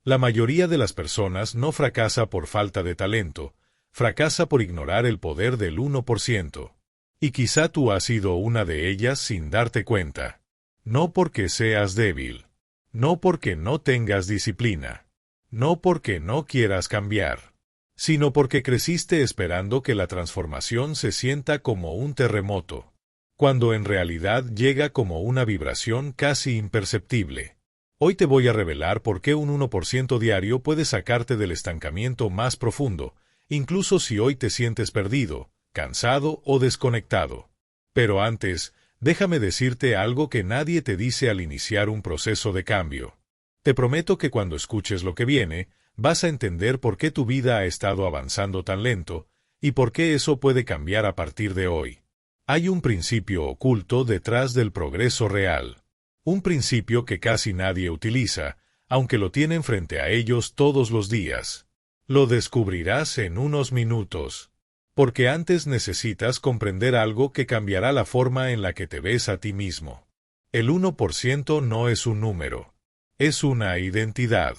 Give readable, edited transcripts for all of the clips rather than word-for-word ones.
La mayoría de las personas no fracasa por falta de talento, fracasa por ignorar el poder del 1%. Y quizá tú has sido una de ellas sin darte cuenta. No porque seas débil. No porque no tengas disciplina. No porque no quieras cambiar. Sino porque creciste esperando que la transformación se sienta como un terremoto, cuando en realidad llega como una vibración casi imperceptible. Hoy te voy a revelar por qué un 1% diario puede sacarte del estancamiento más profundo, incluso si hoy te sientes perdido, cansado o desconectado. Pero antes, déjame decirte algo que nadie te dice al iniciar un proceso de cambio. Te prometo que cuando escuches lo que viene, vas a entender por qué tu vida ha estado avanzando tan lento, y por qué eso puede cambiar a partir de hoy. Hay un principio oculto detrás del progreso real. Un principio que casi nadie utiliza, aunque lo tienen frente a ellos todos los días. Lo descubrirás en unos minutos. Porque antes necesitas comprender algo que cambiará la forma en la que te ves a ti mismo. El 1% no es un número. Es una identidad.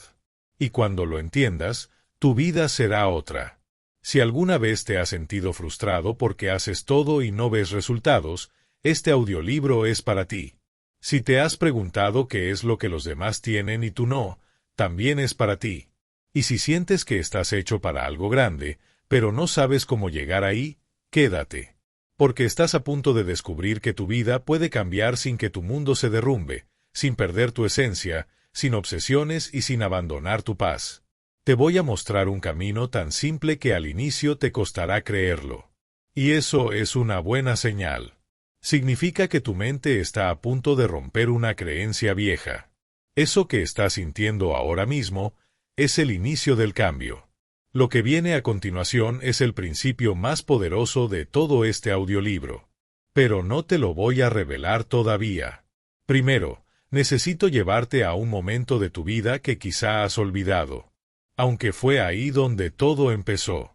Y cuando lo entiendas, tu vida será otra. Si alguna vez te has sentido frustrado porque haces todo y no ves resultados, este audiolibro es para ti. Si te has preguntado qué es lo que los demás tienen y tú no, también es para ti. Y si sientes que estás hecho para algo grande, pero no sabes cómo llegar ahí, quédate. Porque estás a punto de descubrir que tu vida puede cambiar sin que tu mundo se derrumbe, sin perder tu esencia, sin obsesiones y sin abandonar tu paz. Te voy a mostrar un camino tan simple que al inicio te costará creerlo. Y eso es una buena señal. Significa que tu mente está a punto de romper una creencia vieja. Eso que estás sintiendo ahora mismo es el inicio del cambio. Lo que viene a continuación es el principio más poderoso de todo este audiolibro. Pero no te lo voy a revelar todavía. Primero, necesito llevarte a un momento de tu vida que quizá has olvidado. Aunque fue ahí donde todo empezó.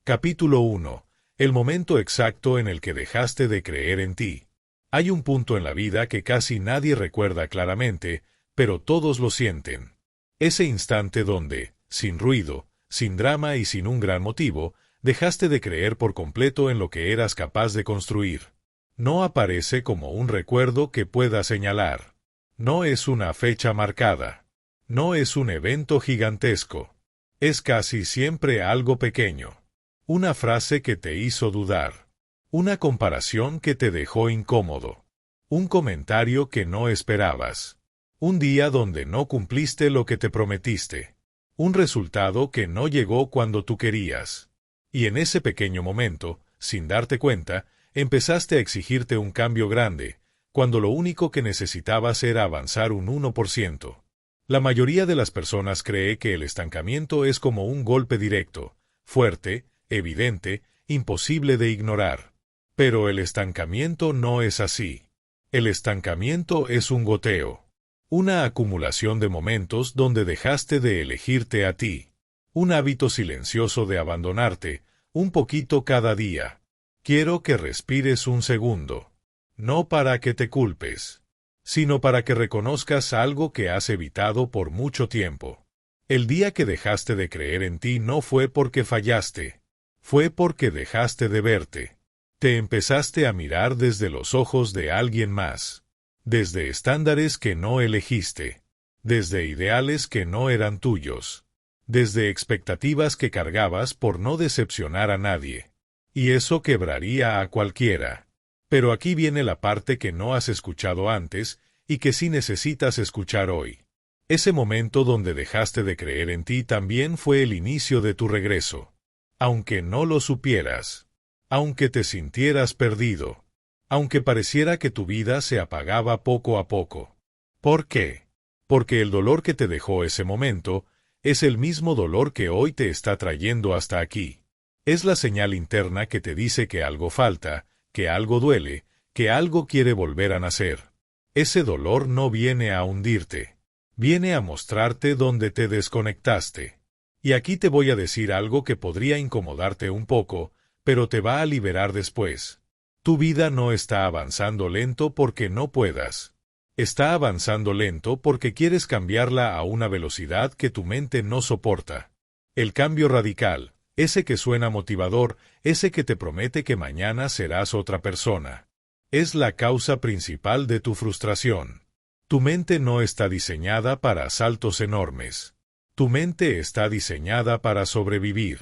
Capítulo 1. El momento exacto en el que dejaste de creer en ti. Hay un punto en la vida que casi nadie recuerda claramente, pero todos lo sienten. Ese instante donde, sin ruido, sin drama y sin un gran motivo, dejaste de creer por completo en lo que eras capaz de construir. No aparece como un recuerdo que pueda señalar. No es una fecha marcada. No es un evento gigantesco. Es casi siempre algo pequeño. Una frase que te hizo dudar. Una comparación que te dejó incómodo. Un comentario que no esperabas. Un día donde no cumpliste lo que te prometiste. Un resultado que no llegó cuando tú querías. Y en ese pequeño momento, sin darte cuenta, empezaste a exigirte un cambio grande, cuando lo único que necesitabas era avanzar un 1%. La mayoría de las personas cree que el estancamiento es como un golpe directo, fuerte, evidente, imposible de ignorar. Pero el estancamiento no es así. El estancamiento es un goteo. Una acumulación de momentos donde dejaste de elegirte a ti. Un hábito silencioso de abandonarte, un poquito cada día. Quiero que respires un segundo. No para que te culpes, sino para que reconozcas algo que has evitado por mucho tiempo. El día que dejaste de creer en ti no fue porque fallaste. Fue porque dejaste de verte. Te empezaste a mirar desde los ojos de alguien más. Desde estándares que no elegiste. Desde ideales que no eran tuyos. Desde expectativas que cargabas por no decepcionar a nadie. Y eso quebraría a cualquiera. Pero aquí viene la parte que no has escuchado antes y que sí necesitas escuchar hoy. Ese momento donde dejaste de creer en ti también fue el inicio de tu regreso. Aunque no lo supieras. Aunque te sintieras perdido. Aunque pareciera que tu vida se apagaba poco a poco. ¿Por qué? Porque el dolor que te dejó ese momento es el mismo dolor que hoy te está trayendo hasta aquí. Es la señal interna que te dice que algo falta, que algo duele, que algo quiere volver a nacer. Ese dolor no viene a hundirte. Viene a mostrarte dónde te desconectaste. Y aquí te voy a decir algo que podría incomodarte un poco, pero te va a liberar después. Tu vida no está avanzando lento porque no puedas. Está avanzando lento porque quieres cambiarla a una velocidad que tu mente no soporta. El cambio radical, ese que suena motivador, ese que te promete que mañana serás otra persona, es la causa principal de tu frustración. Tu mente no está diseñada para saltos enormes. Tu mente está diseñada para sobrevivir.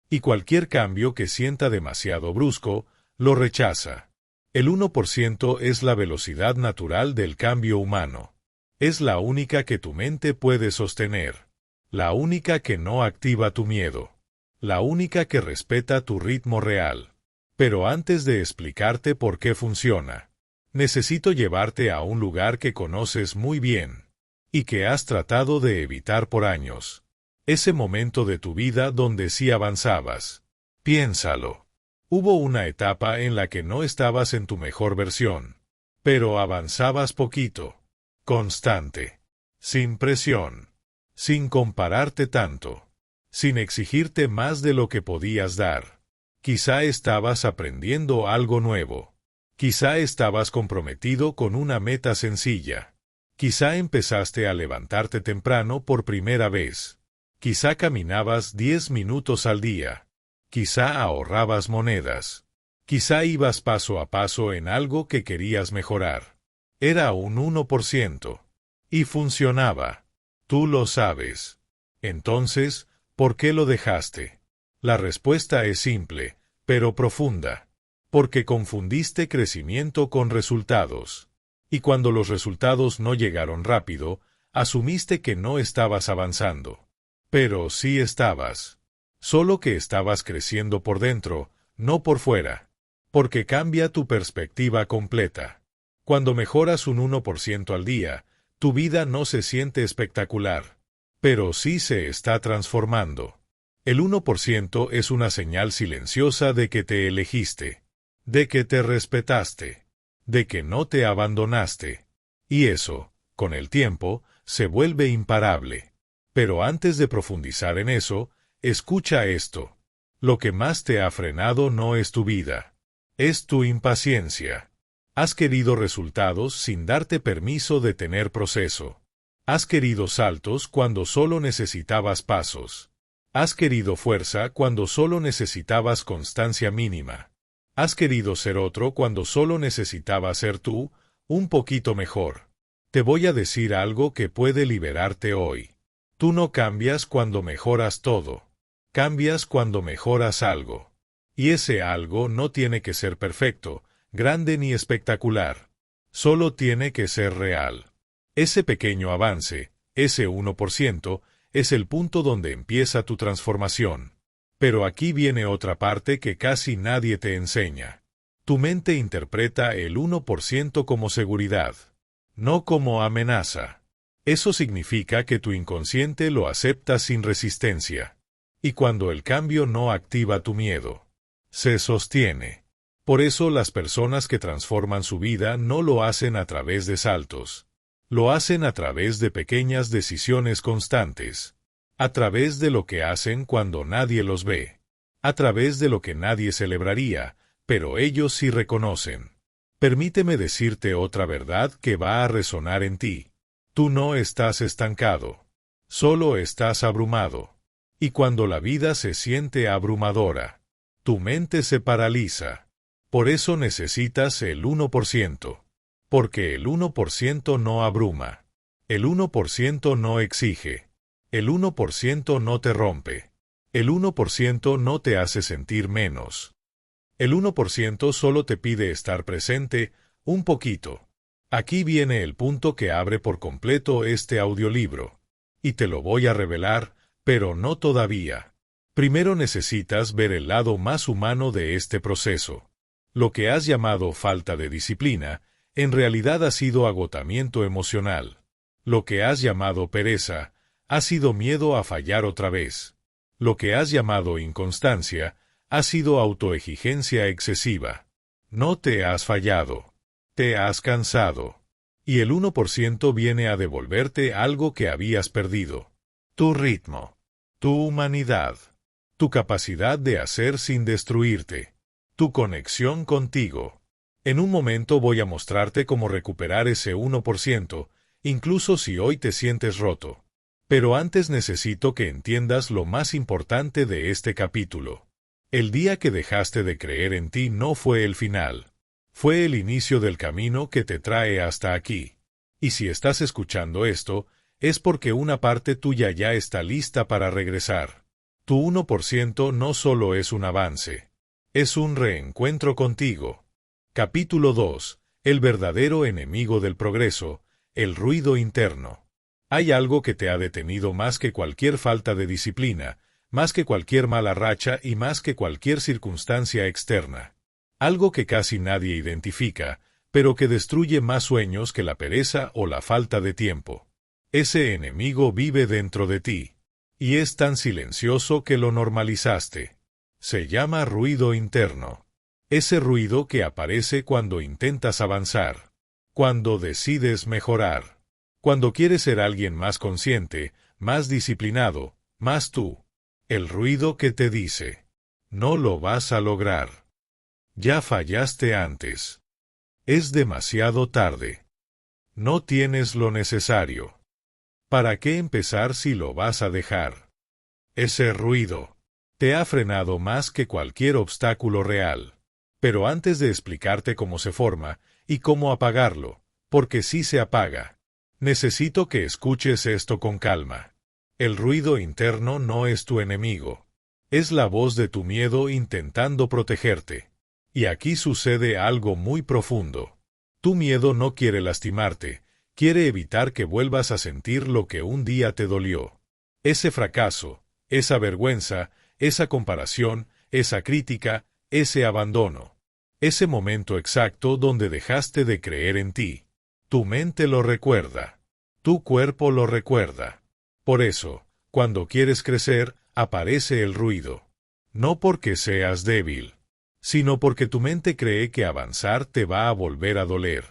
Y cualquier cambio que sienta demasiado brusco, lo rechaza. El 1% es la velocidad natural del cambio humano. Es la única que tu mente puede sostener. La única que no activa tu miedo. La única que respeta tu ritmo real. Pero antes de explicarte por qué funciona, necesito llevarte a un lugar que conoces muy bien y que has tratado de evitar por años. Ese momento de tu vida donde sí avanzabas. Piénsalo. Hubo una etapa en la que no estabas en tu mejor versión, pero avanzabas poquito, constante, sin presión, sin compararte tanto, sin exigirte más de lo que podías dar. Quizá estabas aprendiendo algo nuevo. Quizá estabas comprometido con una meta sencilla. Quizá empezaste a levantarte temprano por primera vez. Quizá caminabas 10 minutos al día. Quizá ahorrabas monedas. Quizá ibas paso a paso en algo que querías mejorar. Era un 1%. Y funcionaba. Tú lo sabes. Entonces, ¿por qué lo dejaste? La respuesta es simple, pero profunda. Porque confundiste crecimiento con resultados. Y cuando los resultados no llegaron rápido, asumiste que no estabas avanzando. Pero sí estabas. Solo que estabas creciendo por dentro, no por fuera. Porque cambia tu perspectiva completa. Cuando mejoras un 1% al día, tu vida no se siente espectacular. Pero sí se está transformando. El 1% es una señal silenciosa de que te elegiste, de que te respetaste, de que no te abandonaste. Y eso, con el tiempo, se vuelve imparable. Pero antes de profundizar en eso, escucha esto. Lo que más te ha frenado no es tu vida. Es tu impaciencia. Has querido resultados sin darte permiso de tener proceso. Has querido saltos cuando solo necesitabas pasos. Has querido fuerza cuando solo necesitabas constancia mínima. Has querido ser otro cuando solo necesitabas ser tú, un poquito mejor. Te voy a decir algo que puede liberarte hoy. Tú no cambias cuando mejoras todo. Cambias cuando mejoras algo. Y ese algo no tiene que ser perfecto, grande ni espectacular. Solo tiene que ser real. Ese pequeño avance, ese 1%, es el punto donde empieza tu transformación. Pero aquí viene otra parte que casi nadie te enseña. Tu mente interpreta el 1% como seguridad, no como amenaza. Eso significa que tu inconsciente lo acepta sin resistencia. Y cuando el cambio no activa tu miedo, se sostiene. Por eso las personas que transforman su vida no lo hacen a través de saltos. Lo hacen a través de pequeñas decisiones constantes. A través de lo que hacen cuando nadie los ve. A través de lo que nadie celebraría, pero ellos sí reconocen. Permíteme decirte otra verdad que va a resonar en ti. Tú no estás estancado. Solo estás abrumado. Y cuando la vida se siente abrumadora, tu mente se paraliza. Por eso necesitas el 1%. Porque el 1% no abruma. El 1% no exige. El 1% no te rompe. El 1% no te hace sentir menos. El 1% solo te pide estar presente, un poquito. Aquí viene el punto que abre por completo este audiolibro. Y te lo voy a revelar, pero no todavía. Primero necesitas ver el lado más humano de este proceso. Lo que has llamado falta de disciplina, en realidad ha sido agotamiento emocional. Lo que has llamado pereza, ha sido miedo a fallar otra vez. Lo que has llamado inconstancia, ha sido autoexigencia excesiva. No te has fallado. Te has cansado. Y el 1% viene a devolverte algo que habías perdido. Tu ritmo. Tu humanidad. Tu capacidad de hacer sin destruirte. Tu conexión contigo. En un momento voy a mostrarte cómo recuperar ese 1%, incluso si hoy te sientes roto. Pero antes necesito que entiendas lo más importante de este capítulo. El día que dejaste de creer en ti no fue el final. Fue el inicio del camino que te trae hasta aquí. Y si estás escuchando esto, es porque una parte tuya ya está lista para regresar. Tu 1% no solo es un avance. Es un reencuentro contigo. Capítulo 2. El verdadero enemigo del progreso, el ruido interno. Hay algo que te ha detenido más que cualquier falta de disciplina, más que cualquier mala racha y más que cualquier circunstancia externa. Algo que casi nadie identifica, pero que destruye más sueños que la pereza o la falta de tiempo. Ese enemigo vive dentro de ti. Y es tan silencioso que lo normalizaste. Se llama ruido interno. Ese ruido que aparece cuando intentas avanzar. Cuando decides mejorar. Cuando quieres ser alguien más consciente, más disciplinado, más tú. El ruido que te dice: no lo vas a lograr. Ya fallaste antes. Es demasiado tarde. No tienes lo necesario. ¿Para qué empezar si lo vas a dejar? Ese ruido te ha frenado más que cualquier obstáculo real. Pero antes de explicarte cómo se forma y cómo apagarlo, porque sí se apaga, necesito que escuches esto con calma. El ruido interno no es tu enemigo. Es la voz de tu miedo intentando protegerte. Y aquí sucede algo muy profundo. Tu miedo no quiere lastimarte, quiere evitar que vuelvas a sentir lo que un día te dolió. Ese fracaso, esa vergüenza, esa comparación, esa crítica, ese abandono. Ese momento exacto donde dejaste de creer en ti. Tu mente lo recuerda. Tu cuerpo lo recuerda. Por eso, cuando quieres crecer, aparece el ruido. No porque seas débil, sino porque tu mente cree que avanzar te va a volver a doler.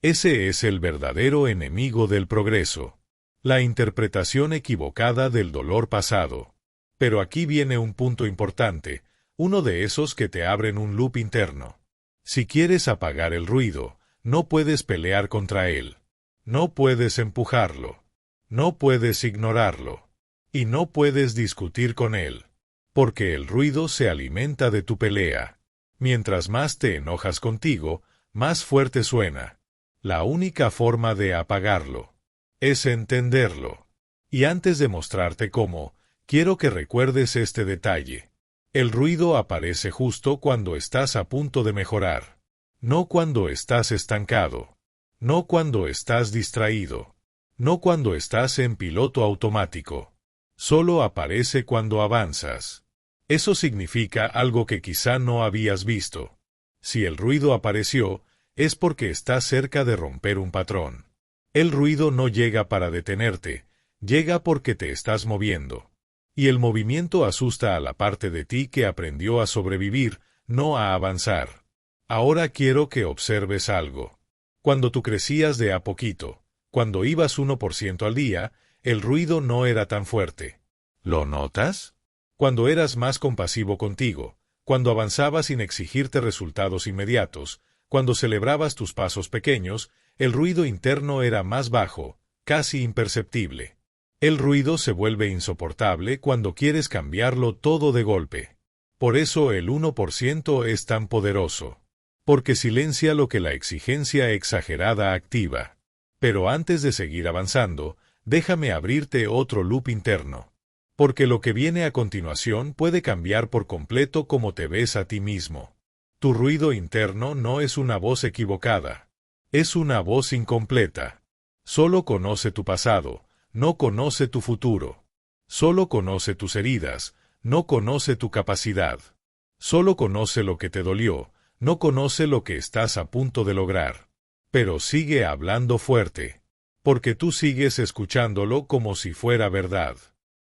Ese es el verdadero enemigo del progreso. La interpretación equivocada del dolor pasado. Pero aquí viene un punto importante, uno de esos que te abren un loop interno. Si quieres apagar el ruido, no puedes pelear contra él. No puedes empujarlo. No puedes ignorarlo. Y no puedes discutir con él. Porque el ruido se alimenta de tu pelea. Mientras más te enojas contigo, más fuerte suena. La única forma de apagarlo es entenderlo. Y antes de mostrarte cómo, quiero que recuerdes este detalle. El ruido aparece justo cuando estás a punto de mejorar. No cuando estás estancado. No cuando estás distraído. No cuando estás en piloto automático. Solo aparece cuando avanzas. Eso significa algo que quizá no habías visto. Si el ruido apareció, es porque estás cerca de romper un patrón. El ruido no llega para detenerte, llega porque te estás moviendo. Y el movimiento asusta a la parte de ti que aprendió a sobrevivir, no a avanzar. Ahora quiero que observes algo. Cuando tú crecías de a poquito, cuando ibas 1% al día, el ruido no era tan fuerte. ¿Lo notas? Cuando eras más compasivo contigo, cuando avanzabas sin exigirte resultados inmediatos, cuando celebrabas tus pasos pequeños, el ruido interno era más bajo, casi imperceptible. El ruido se vuelve insoportable cuando quieres cambiarlo todo de golpe. Por eso el 1% es tan poderoso. Porque silencia lo que la exigencia exagerada activa. Pero antes de seguir avanzando, déjame abrirte otro loop interno. Porque lo que viene a continuación puede cambiar por completo cómo te ves a ti mismo. Tu ruido interno no es una voz equivocada. Es una voz incompleta. Solo conoce tu pasado, no conoce tu futuro. Solo conoce tus heridas, no conoce tu capacidad. Solo conoce lo que te dolió, no conoce lo que estás a punto de lograr. Pero sigue hablando fuerte. Porque tú sigues escuchándolo como si fuera verdad.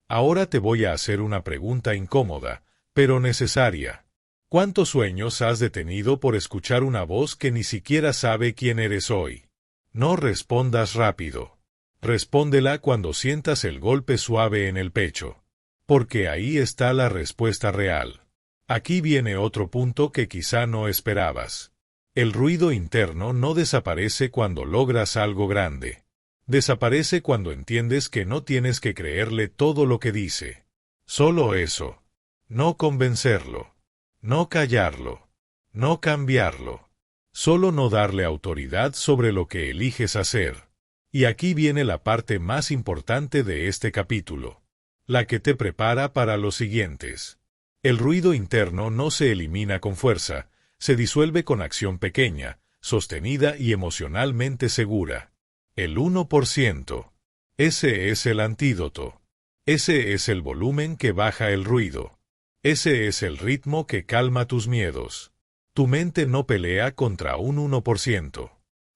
Ahora te voy a hacer una pregunta incómoda, pero necesaria. ¿Cuántos sueños has detenido por escuchar una voz que ni siquiera sabe quién eres hoy? No respondas rápido. Respóndela cuando sientas el golpe suave en el pecho. Porque ahí está la respuesta real. Aquí viene otro punto que quizá no esperabas. El ruido interno no desaparece cuando logras algo grande. Desaparece cuando entiendes que no tienes que creerle todo lo que dice. Solo eso. No convencerlo. No callarlo. No cambiarlo. Solo no darle autoridad sobre lo que eliges hacer. Y aquí viene la parte más importante de este capítulo. La que te prepara para los siguientes. El ruido interno no se elimina con fuerza, se disuelve con acción pequeña, sostenida y emocionalmente segura. El 1%. Ese es el antídoto. Ese es el volumen que baja el ruido. Ese es el ritmo que calma tus miedos. Tu mente no pelea contra un 1%.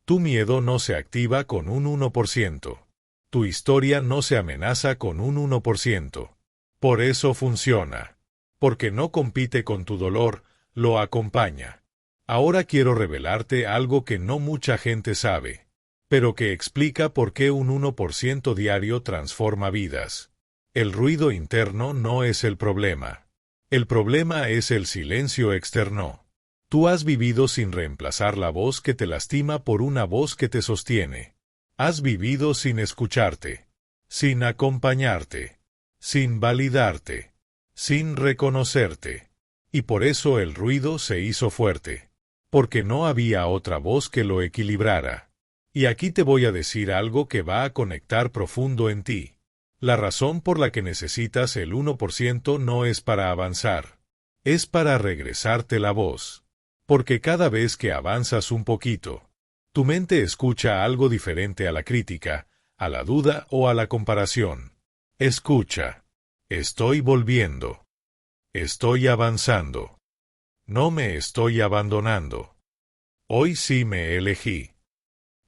Tu miedo no se activa con un 1%. Tu historia no se amenaza con un 1%. Por eso funciona. Porque no compite con tu dolor, lo acompaña. Ahora quiero revelarte algo que no mucha gente sabe, pero que explica por qué un 1% diario transforma vidas. El ruido interno no es el problema. El problema es el silencio externo. Tú has vivido sin reemplazar la voz que te lastima por una voz que te sostiene. Has vivido sin escucharte, sin acompañarte, sin validarte, sin reconocerte. Y por eso el ruido se hizo fuerte. Porque no había otra voz que lo equilibrara. Y aquí te voy a decir algo que va a conectar profundo en ti. La razón por la que necesitas el 1% no es para avanzar. Es para regresarte la voz. Porque cada vez que avanzas un poquito, tu mente escucha algo diferente a la crítica, a la duda o a la comparación. Escucha. Estoy volviendo. Estoy avanzando. No me estoy abandonando. Hoy sí me elegí.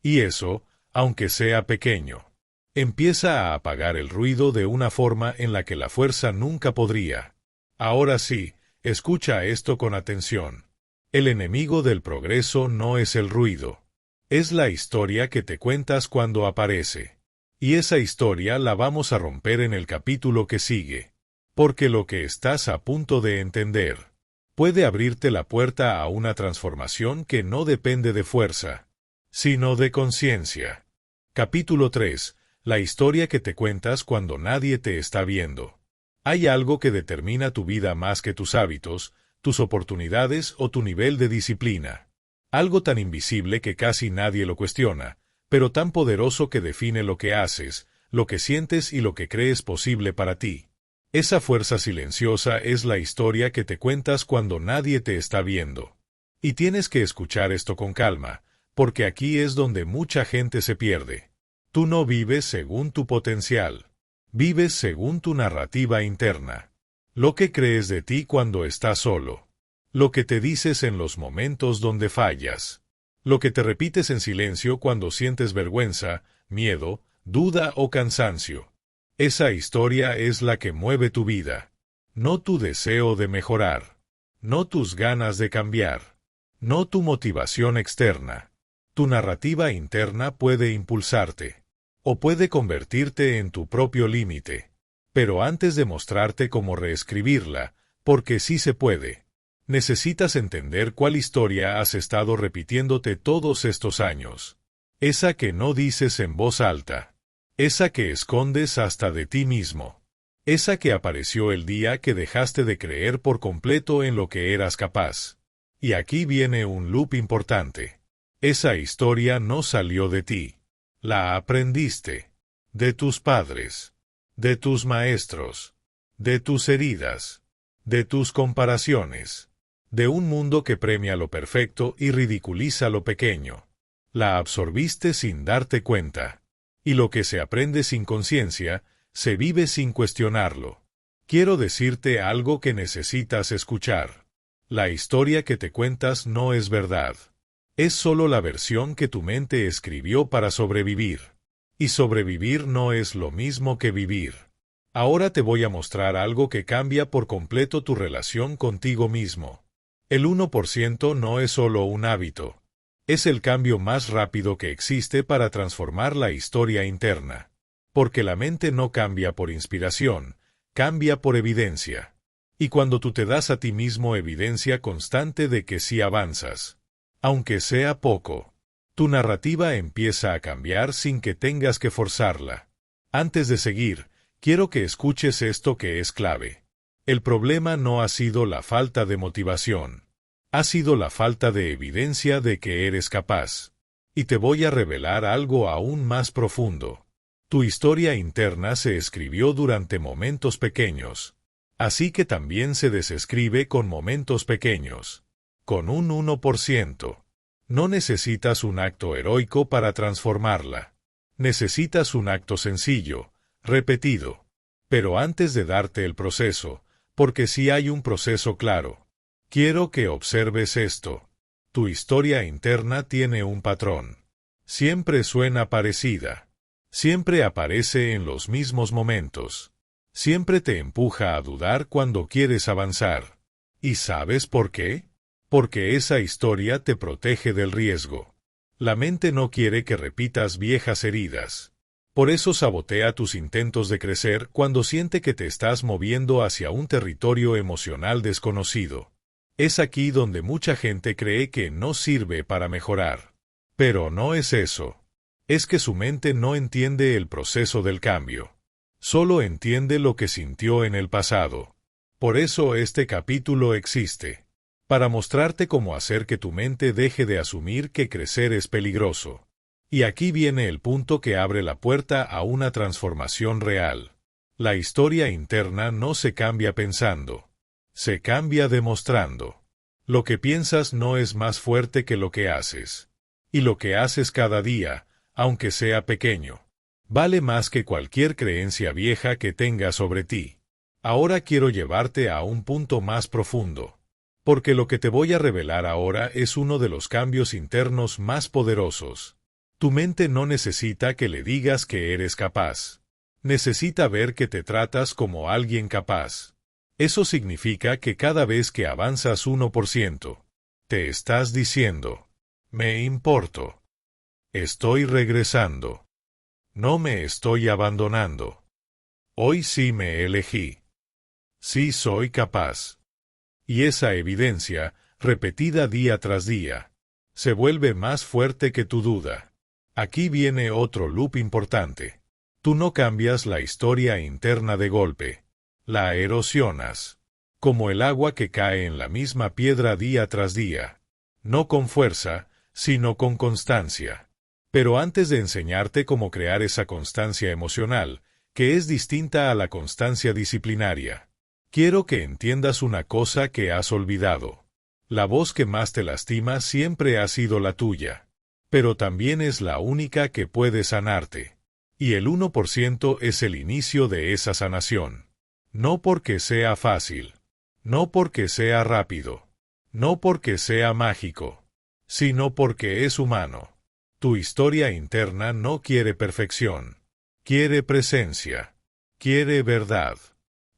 Y eso, aunque sea pequeño, empieza a apagar el ruido de una forma en la que la fuerza nunca podría. Ahora sí, escucha esto con atención. El enemigo del progreso no es el ruido. Es la historia que te cuentas cuando aparece. Y esa historia la vamos a romper en el capítulo que sigue. Porque lo que estás a punto de entender puede abrirte la puerta a una transformación que no depende de fuerza, sino de conciencia. Capítulo 3. La historia que te cuentas cuando nadie te está viendo. Hay algo que determina tu vida más que tus hábitos, tus oportunidades o tu nivel de disciplina. Algo tan invisible que casi nadie lo cuestiona, pero tan poderoso que define lo que haces, lo que sientes y lo que crees posible para ti. Esa fuerza silenciosa es la historia que te cuentas cuando nadie te está viendo. Y tienes que escuchar esto con calma, porque aquí es donde mucha gente se pierde. Tú no vives según tu potencial. Vives según tu narrativa interna. Lo que crees de ti cuando estás solo. Lo que te dices en los momentos donde fallas. Lo que te repites en silencio cuando sientes vergüenza, miedo, duda o cansancio. Esa historia es la que mueve tu vida. No tu deseo de mejorar. No tus ganas de cambiar. No tu motivación externa. Tu narrativa interna puede impulsarte. O puede convertirte en tu propio límite. Pero antes de mostrarte cómo reescribirla, porque sí se puede, necesitas entender cuál historia has estado repitiéndote todos estos años. Esa que no dices en voz alta. Esa que escondes hasta de ti mismo. Esa que apareció el día que dejaste de creer por completo en lo que eras capaz. Y aquí viene un loop importante. Esa historia no salió de ti. La aprendiste. De tus padres. De tus maestros. De tus heridas. De tus comparaciones. De un mundo que premia lo perfecto y ridiculiza lo pequeño. La absorbiste sin darte cuenta. Y lo que se aprende sin conciencia, se vive sin cuestionarlo. Quiero decirte algo que necesitas escuchar. La historia que te cuentas no es verdad. Es solo la versión que tu mente escribió para sobrevivir. Y sobrevivir no es lo mismo que vivir. Ahora te voy a mostrar algo que cambia por completo tu relación contigo mismo. El 1% no es solo un hábito. Es el cambio más rápido que existe para transformar la historia interna. Porque la mente no cambia por inspiración, cambia por evidencia. Y cuando tú te das a ti mismo evidencia constante de que sí avanzas, Aunque sea poco. Tu narrativa empieza a cambiar sin que tengas que forzarla. Antes de seguir, quiero que escuches esto que es clave. El problema no ha sido la falta de motivación. Ha sido la falta de evidencia de que eres capaz. Y te voy a revelar algo aún más profundo. Tu historia interna se escribió durante momentos pequeños. Así que también se desescribe con momentos pequeños. Con un 1%. No necesitas un acto heroico para transformarla. Necesitas un acto sencillo, repetido. Pero antes de darte el proceso, porque sí hay un proceso claro, quiero que observes esto. Tu historia interna tiene un patrón. Siempre suena parecida. Siempre aparece en los mismos momentos. Siempre te empuja a dudar cuando quieres avanzar. ¿Y sabes por qué? Porque esa historia te protege del riesgo. La mente no quiere que repitas viejas heridas. Por eso sabotea tus intentos de crecer cuando siente que te estás moviendo hacia un territorio emocional desconocido. Es aquí donde mucha gente cree que no sirve para mejorar. Pero no es eso. Es que su mente no entiende el proceso del cambio. Solo entiende lo que sintió en el pasado. Por eso este capítulo existe. Para mostrarte cómo hacer que tu mente deje de asumir que crecer es peligroso. Y aquí viene el punto que abre la puerta a una transformación real. La historia interna no se cambia pensando. Se cambia demostrando. Lo que piensas no es más fuerte que lo que haces. Y lo que haces cada día, aunque sea pequeño, vale más que cualquier creencia vieja que tengas sobre ti. Ahora quiero llevarte a un punto más profundo. Porque lo que te voy a revelar ahora es uno de los cambios internos más poderosos. Tu mente no necesita que le digas que eres capaz. Necesita ver que te tratas como alguien capaz. Eso significa que cada vez que avanzas 1%, te estás diciendo, me importo. Estoy regresando. No me estoy abandonando. Hoy sí me elegí. Sí soy capaz. Y esa evidencia, repetida día tras día, se vuelve más fuerte que tu duda. Aquí viene otro loop importante. Tú no cambias la historia interna de golpe. La erosionas. Como el agua que cae en la misma piedra día tras día. No con fuerza, sino con constancia. Pero antes de enseñarte cómo crear esa constancia emocional, que es distinta a la constancia disciplinaria, quiero que entiendas una cosa que has olvidado. La voz que más te lastima siempre ha sido la tuya. Pero también es la única que puede sanarte. Y el 1% es el inicio de esa sanación. No porque sea fácil. No porque sea rápido. No porque sea mágico. Sino porque es humano. Tu historia interna no quiere perfección. Quiere presencia. Quiere verdad.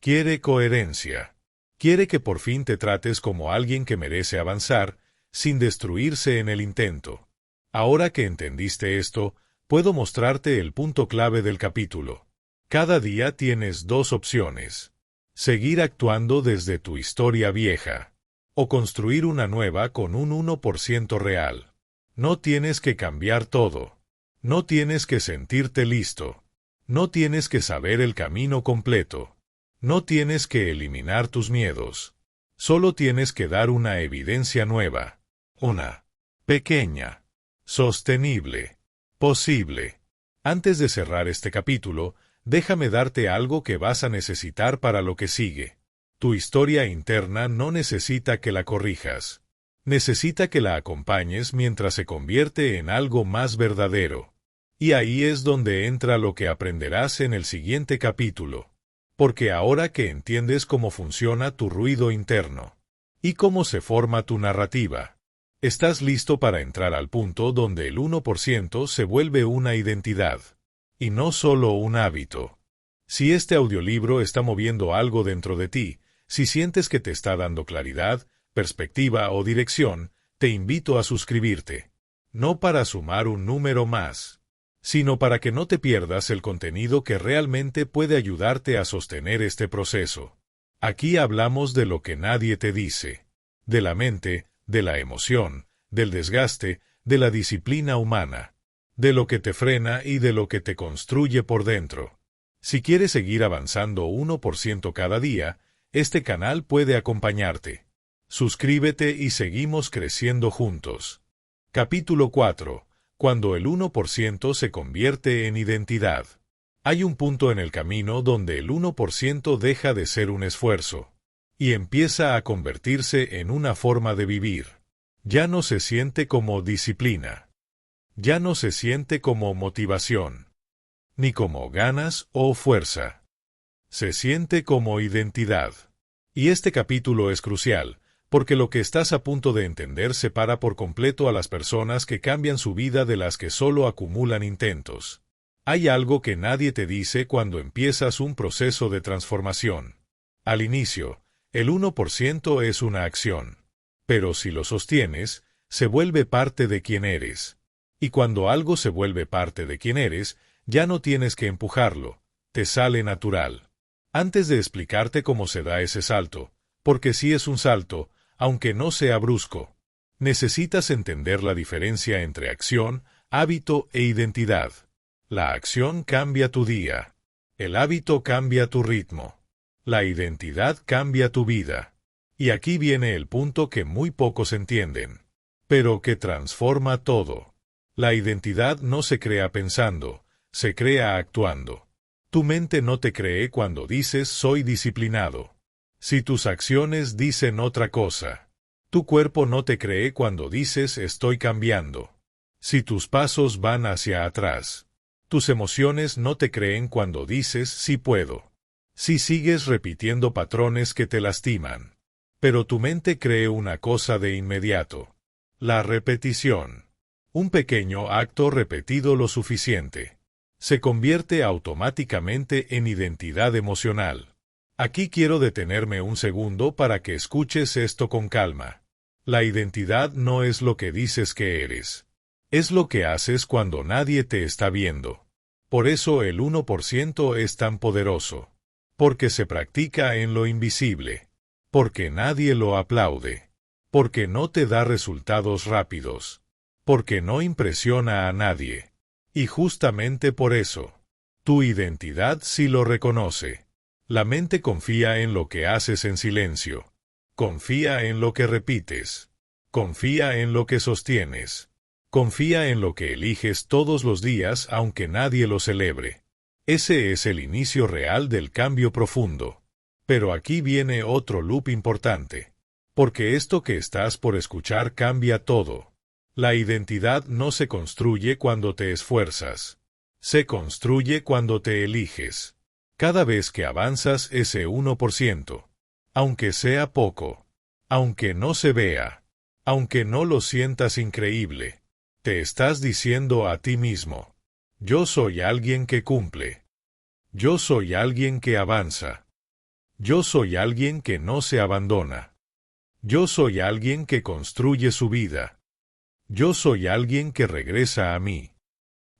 Quiere coherencia. Quiere que por fin te trates como alguien que merece avanzar, sin destruirse en el intento. Ahora que entendiste esto, puedo mostrarte el punto clave del capítulo. Cada día tienes dos opciones. Seguir actuando desde tu historia vieja. O construir una nueva con un 1% real. No tienes que cambiar todo. No tienes que sentirte listo. No tienes que saber el camino completo. No tienes que eliminar tus miedos. Solo tienes que dar una evidencia nueva. Una. Pequeña. Sostenible. Posible. Antes de cerrar este capítulo, déjame darte algo que vas a necesitar para lo que sigue. Tu historia interna no necesita que la corrijas. Necesita que la acompañes mientras se convierte en algo más verdadero. Y ahí es donde entra lo que aprenderás en el siguiente capítulo. Porque ahora que entiendes cómo funciona tu ruido interno y cómo se forma tu narrativa, estás listo para entrar al punto donde el 1% se vuelve una identidad, y no solo un hábito. Si este audiolibro está moviendo algo dentro de ti, si sientes que te está dando claridad, perspectiva o dirección, te invito a suscribirte. No para sumar un número más, sino para que no te pierdas el contenido que realmente puede ayudarte a sostener este proceso. Aquí hablamos de lo que nadie te dice, de la mente, de la emoción, del desgaste, de la disciplina humana, de lo que te frena y de lo que te construye por dentro. Si quieres seguir avanzando 1% cada día, este canal puede acompañarte. Suscríbete y seguimos creciendo juntos. Capítulo 4. Cuando el 1% se convierte en identidad. Hay un punto en el camino donde el 1% deja de ser un esfuerzo y empieza a convertirse en una forma de vivir. Ya no se siente como disciplina. Ya no se siente como motivación, ni como ganas o fuerza. Se siente como identidad. Y este capítulo es crucial, porque lo que estás a punto de entender separa por completo a las personas que cambian su vida de las que solo acumulan intentos. Hay algo que nadie te dice cuando empiezas un proceso de transformación. Al inicio, el 1% es una acción. Pero si lo sostienes, se vuelve parte de quien eres. Y cuando algo se vuelve parte de quien eres, ya no tienes que empujarlo, te sale natural. Antes de explicarte cómo se da ese salto, porque sí es un salto, aunque no sea brusco, necesitas entender la diferencia entre acción, hábito e identidad. La acción cambia tu día. El hábito cambia tu ritmo. La identidad cambia tu vida. Y aquí viene el punto que muy pocos entienden, pero que transforma todo. La identidad no se crea pensando, se crea actuando. Tu mente no te cree cuando dices soy disciplinado. Si tus acciones dicen otra cosa. Tu cuerpo no te cree cuando dices estoy cambiando. Si tus pasos van hacia atrás. Tus emociones no te creen cuando dices sí puedo. Si sigues repitiendo patrones que te lastiman. Pero tu mente cree una cosa de inmediato. La repetición. Un pequeño acto repetido lo suficiente. Se convierte automáticamente en identidad emocional. Aquí quiero detenerme un segundo para que escuches esto con calma. La identidad no es lo que dices que eres. Es lo que haces cuando nadie te está viendo. Por eso el 1% es tan poderoso. Porque se practica en lo invisible. Porque nadie lo aplaude. Porque no te da resultados rápidos. Porque no impresiona a nadie. Y justamente por eso, tu identidad sí lo reconoce. La mente confía en lo que haces en silencio. Confía en lo que repites. Confía en lo que sostienes. Confía en lo que eliges todos los días aunque nadie lo celebre. Ese es el inicio real del cambio profundo. Pero aquí viene otro loop importante. Porque esto que estás por escuchar cambia todo. La identidad no se construye cuando te esfuerzas. Se construye cuando te eliges. Cada vez que avanzas ese 1%. Aunque sea poco. Aunque no se vea. Aunque no lo sientas increíble. Te estás diciendo a ti mismo. Yo soy alguien que cumple. Yo soy alguien que avanza. Yo soy alguien que no se abandona. Yo soy alguien que construye su vida. Yo soy alguien que regresa a mí.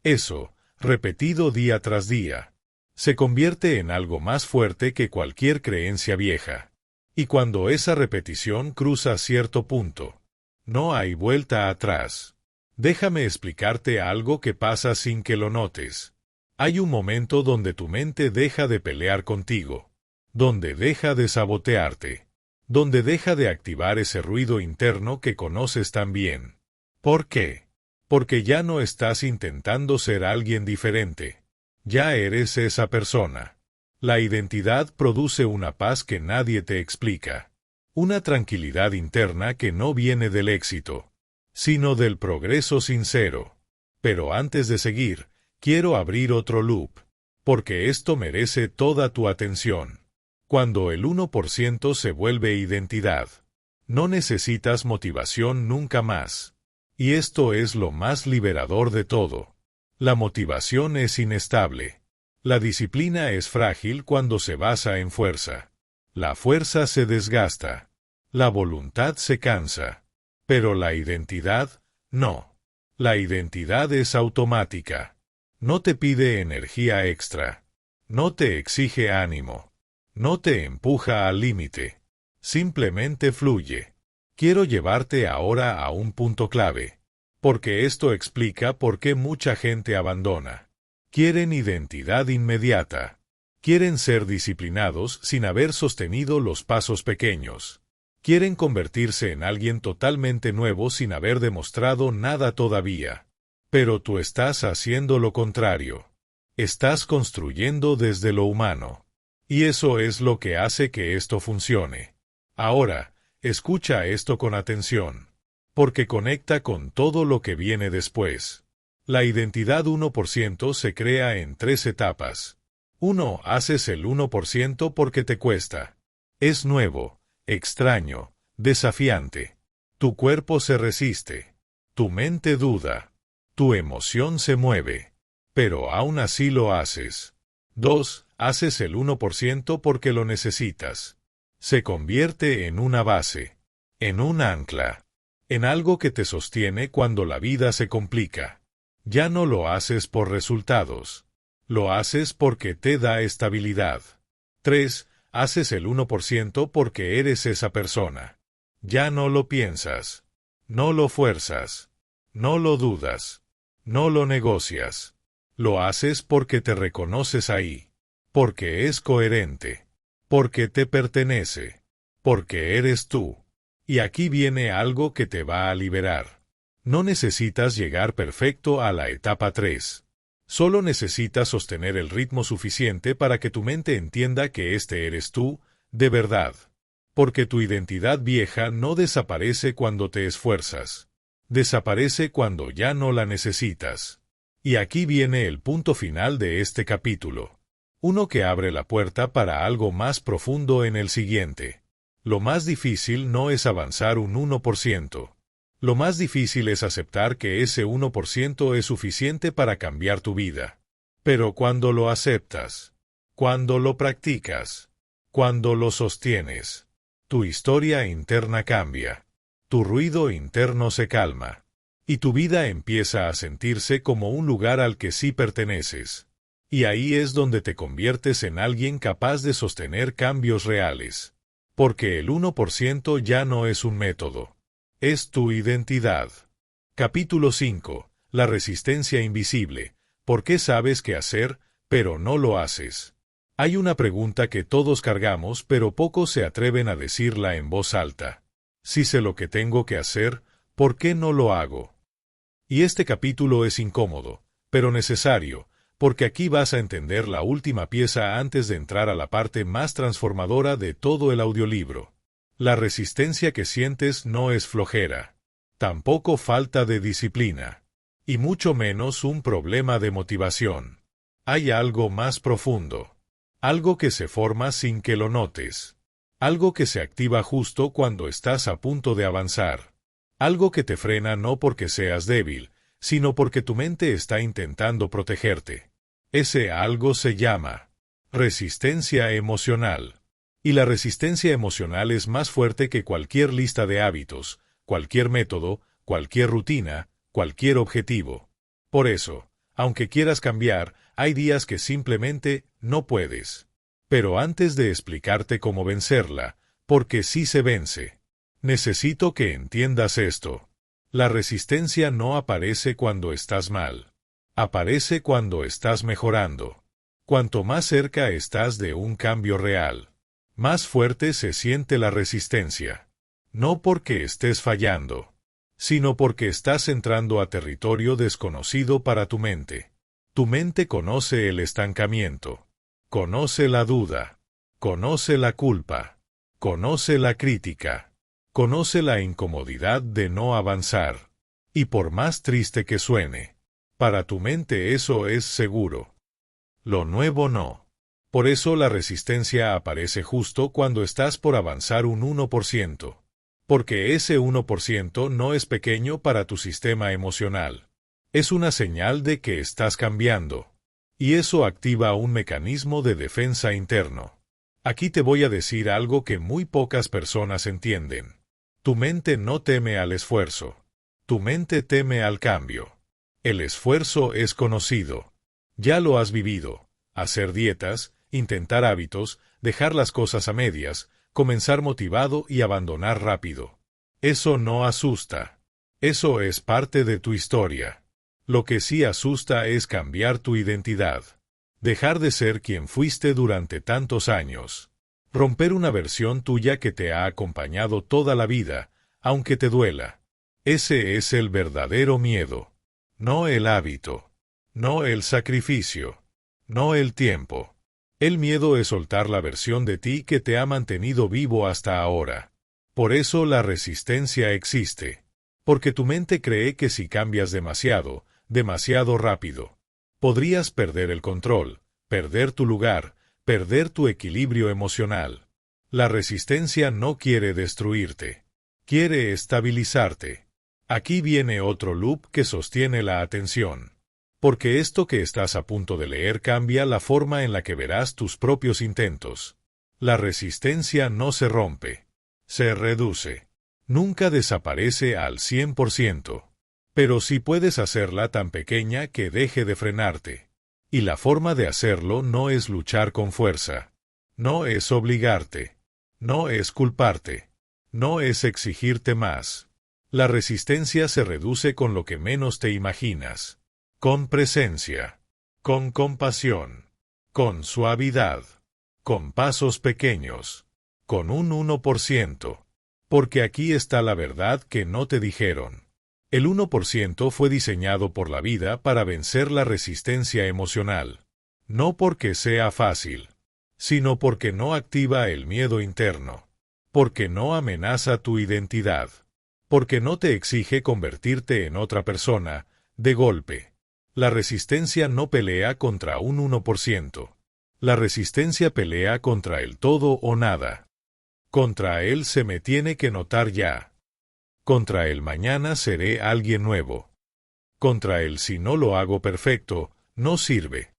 Eso, repetido día tras día, se convierte en algo más fuerte que cualquier creencia vieja. Y cuando esa repetición cruza cierto punto, no hay vuelta atrás. Déjame explicarte algo que pasa sin que lo notes. Hay un momento donde tu mente deja de pelear contigo. Donde deja de sabotearte, donde deja de activar ese ruido interno que conoces tan bien. ¿Por qué? Porque ya no estás intentando ser alguien diferente. Ya eres esa persona. La identidad produce una paz que nadie te explica. Una tranquilidad interna que no viene del éxito, sino del progreso sincero. Pero antes de seguir, quiero abrir otro loop, porque esto merece toda tu atención. Cuando el 1% se vuelve identidad, no necesitas motivación nunca más. Y esto es lo más liberador de todo. La motivación es inestable. La disciplina es frágil cuando se basa en fuerza. La fuerza se desgasta. La voluntad se cansa. Pero la identidad, no. La identidad es automática. No te pide energía extra. No te exige ánimo. No te empuja al límite. Simplemente fluye. Quiero llevarte ahora a un punto clave, porque esto explica por qué mucha gente abandona. Quieren identidad inmediata. Quieren ser disciplinados sin haber sostenido los pasos pequeños. Quieren convertirse en alguien totalmente nuevo sin haber demostrado nada todavía. Pero tú estás haciendo lo contrario. Estás construyendo desde lo humano. Y eso es lo que hace que esto funcione. Ahora, escucha esto con atención, porque conecta con todo lo que viene después. La identidad 1% se crea en 3 etapas. 1. Haces el 1% porque te cuesta. Es nuevo, extraño, desafiante. Tu cuerpo se resiste. Tu mente duda. Tu emoción se mueve. Pero aún así lo haces. 2. Haces el 1% porque lo necesitas. Se convierte en una base, en un ancla, en algo que te sostiene cuando la vida se complica. Ya no lo haces por resultados. Lo haces porque te da estabilidad. 3. Haces el 1% porque eres esa persona. Ya no lo piensas. No lo fuerzas. No lo dudas. No lo negocias. Lo haces porque te reconoces ahí. Porque es coherente. Porque te pertenece. Porque eres tú. Y aquí viene algo que te va a liberar. No necesitas llegar perfecto a la etapa 3. Solo necesitas sostener el ritmo suficiente para que tu mente entienda que este eres tú, de verdad. Porque tu identidad vieja no desaparece cuando te esfuerzas. Desaparece cuando ya no la necesitas. Y aquí viene el punto final de este capítulo. Uno que abre la puerta para algo más profundo en el siguiente. Lo más difícil no es avanzar un 1%. Lo más difícil es aceptar que ese 1% es suficiente para cambiar tu vida. Pero cuando lo aceptas, cuando lo practicas, cuando lo sostienes, tu historia interna cambia, tu ruido interno se calma, y tu vida empieza a sentirse como un lugar al que sí perteneces. Y ahí es donde te conviertes en alguien capaz de sostener cambios reales. Porque el 1% ya no es un método. Es tu identidad. Capítulo 5. La resistencia invisible. ¿Por qué sabes qué hacer, pero no lo haces? Hay una pregunta que todos cargamos, pero pocos se atreven a decirla en voz alta. Si sé lo que tengo que hacer, ¿por qué no lo hago? Y este capítulo es incómodo, pero necesario, porque aquí vas a entender la última pieza antes de entrar a la parte más transformadora de todo el audiolibro. La resistencia que sientes no es flojera, tampoco falta de disciplina, y mucho menos un problema de motivación. Hay algo más profundo, algo que se forma sin que lo notes, algo que se activa justo cuando estás a punto de avanzar, algo que te frena no porque seas débil, sino porque tu mente está intentando protegerte. Ese algo se llama resistencia emocional. Y la resistencia emocional es más fuerte que cualquier lista de hábitos, cualquier método, cualquier rutina, cualquier objetivo. Por eso, aunque quieras cambiar, hay días que simplemente no puedes. Pero antes de explicarte cómo vencerla, porque sí se vence, necesito que entiendas esto. La resistencia no aparece cuando estás mal. Aparece cuando estás mejorando. Cuanto más cerca estás de un cambio real, más fuerte se siente la resistencia. No porque estés fallando, sino porque estás entrando a territorio desconocido para tu mente. Tu mente conoce el estancamiento, conoce la duda, conoce la culpa, conoce la crítica, conoce la incomodidad de no avanzar. Y por más triste que suene, para tu mente eso es seguro. Lo nuevo no. Por eso la resistencia aparece justo cuando estás por avanzar un 1%. Porque ese 1% no es pequeño para tu sistema emocional. Es una señal de que estás cambiando. Y eso activa un mecanismo de defensa interno. Aquí te voy a decir algo que muy pocas personas entienden. Tu mente no teme al esfuerzo. Tu mente teme al cambio. El esfuerzo es conocido. Ya lo has vivido. Hacer dietas, intentar hábitos, dejar las cosas a medias, comenzar motivado y abandonar rápido. Eso no asusta. Eso es parte de tu historia. Lo que sí asusta es cambiar tu identidad. Dejar de ser quien fuiste durante tantos años. Romper una versión tuya que te ha acompañado toda la vida, aunque te duela. Ese es el verdadero miedo. No el hábito. No el sacrificio. No el tiempo. El miedo es soltar la versión de ti que te ha mantenido vivo hasta ahora. Por eso la resistencia existe. Porque tu mente cree que si cambias demasiado, demasiado rápido, podrías perder el control, perder tu lugar, perder tu equilibrio emocional. La resistencia no quiere destruirte. Quiere estabilizarte. Aquí viene otro loop que sostiene la atención. Porque esto que estás a punto de leer cambia la forma en la que verás tus propios intentos. La resistencia no se rompe. Se reduce. Nunca desaparece al 100%. Pero sí puedes hacerla tan pequeña que deje de frenarte. Y la forma de hacerlo no es luchar con fuerza. No es obligarte. No es culparte. No es exigirte más. La resistencia se reduce con lo que menos te imaginas. Con presencia. Con compasión. Con suavidad. Con pasos pequeños. Con un 1%. Porque aquí está la verdad que no te dijeron. El 1% fue diseñado por la vida para vencer la resistencia emocional. No porque sea fácil, sino porque no activa el miedo interno. Porque no amenaza tu identidad. Porque no te exige convertirte en otra persona, de golpe. La resistencia no pelea contra un 1%. La resistencia pelea contra el todo o nada. Contra él se me tiene que notar ya. Contra el mañana seré alguien nuevo. Contra el si no lo hago perfecto, no sirve.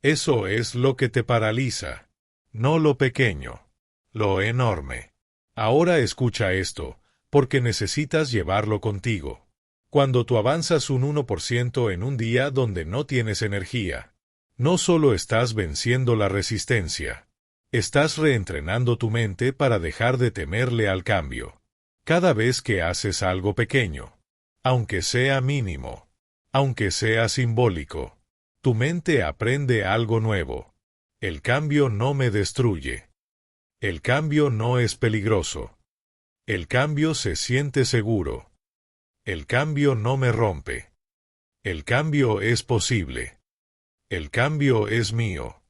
Eso es lo que te paraliza. No lo pequeño. Lo enorme. Ahora escucha esto, porque necesitas llevarlo contigo. Cuando tú avanzas un 1% en un día donde no tienes energía, no solo estás venciendo la resistencia, estás reentrenando tu mente para dejar de temerle al cambio. Cada vez que haces algo pequeño, aunque sea mínimo, aunque sea simbólico, tu mente aprende algo nuevo. El cambio no me destruye. El cambio no es peligroso. El cambio se siente seguro. El cambio no me rompe. El cambio es posible. El cambio es mío.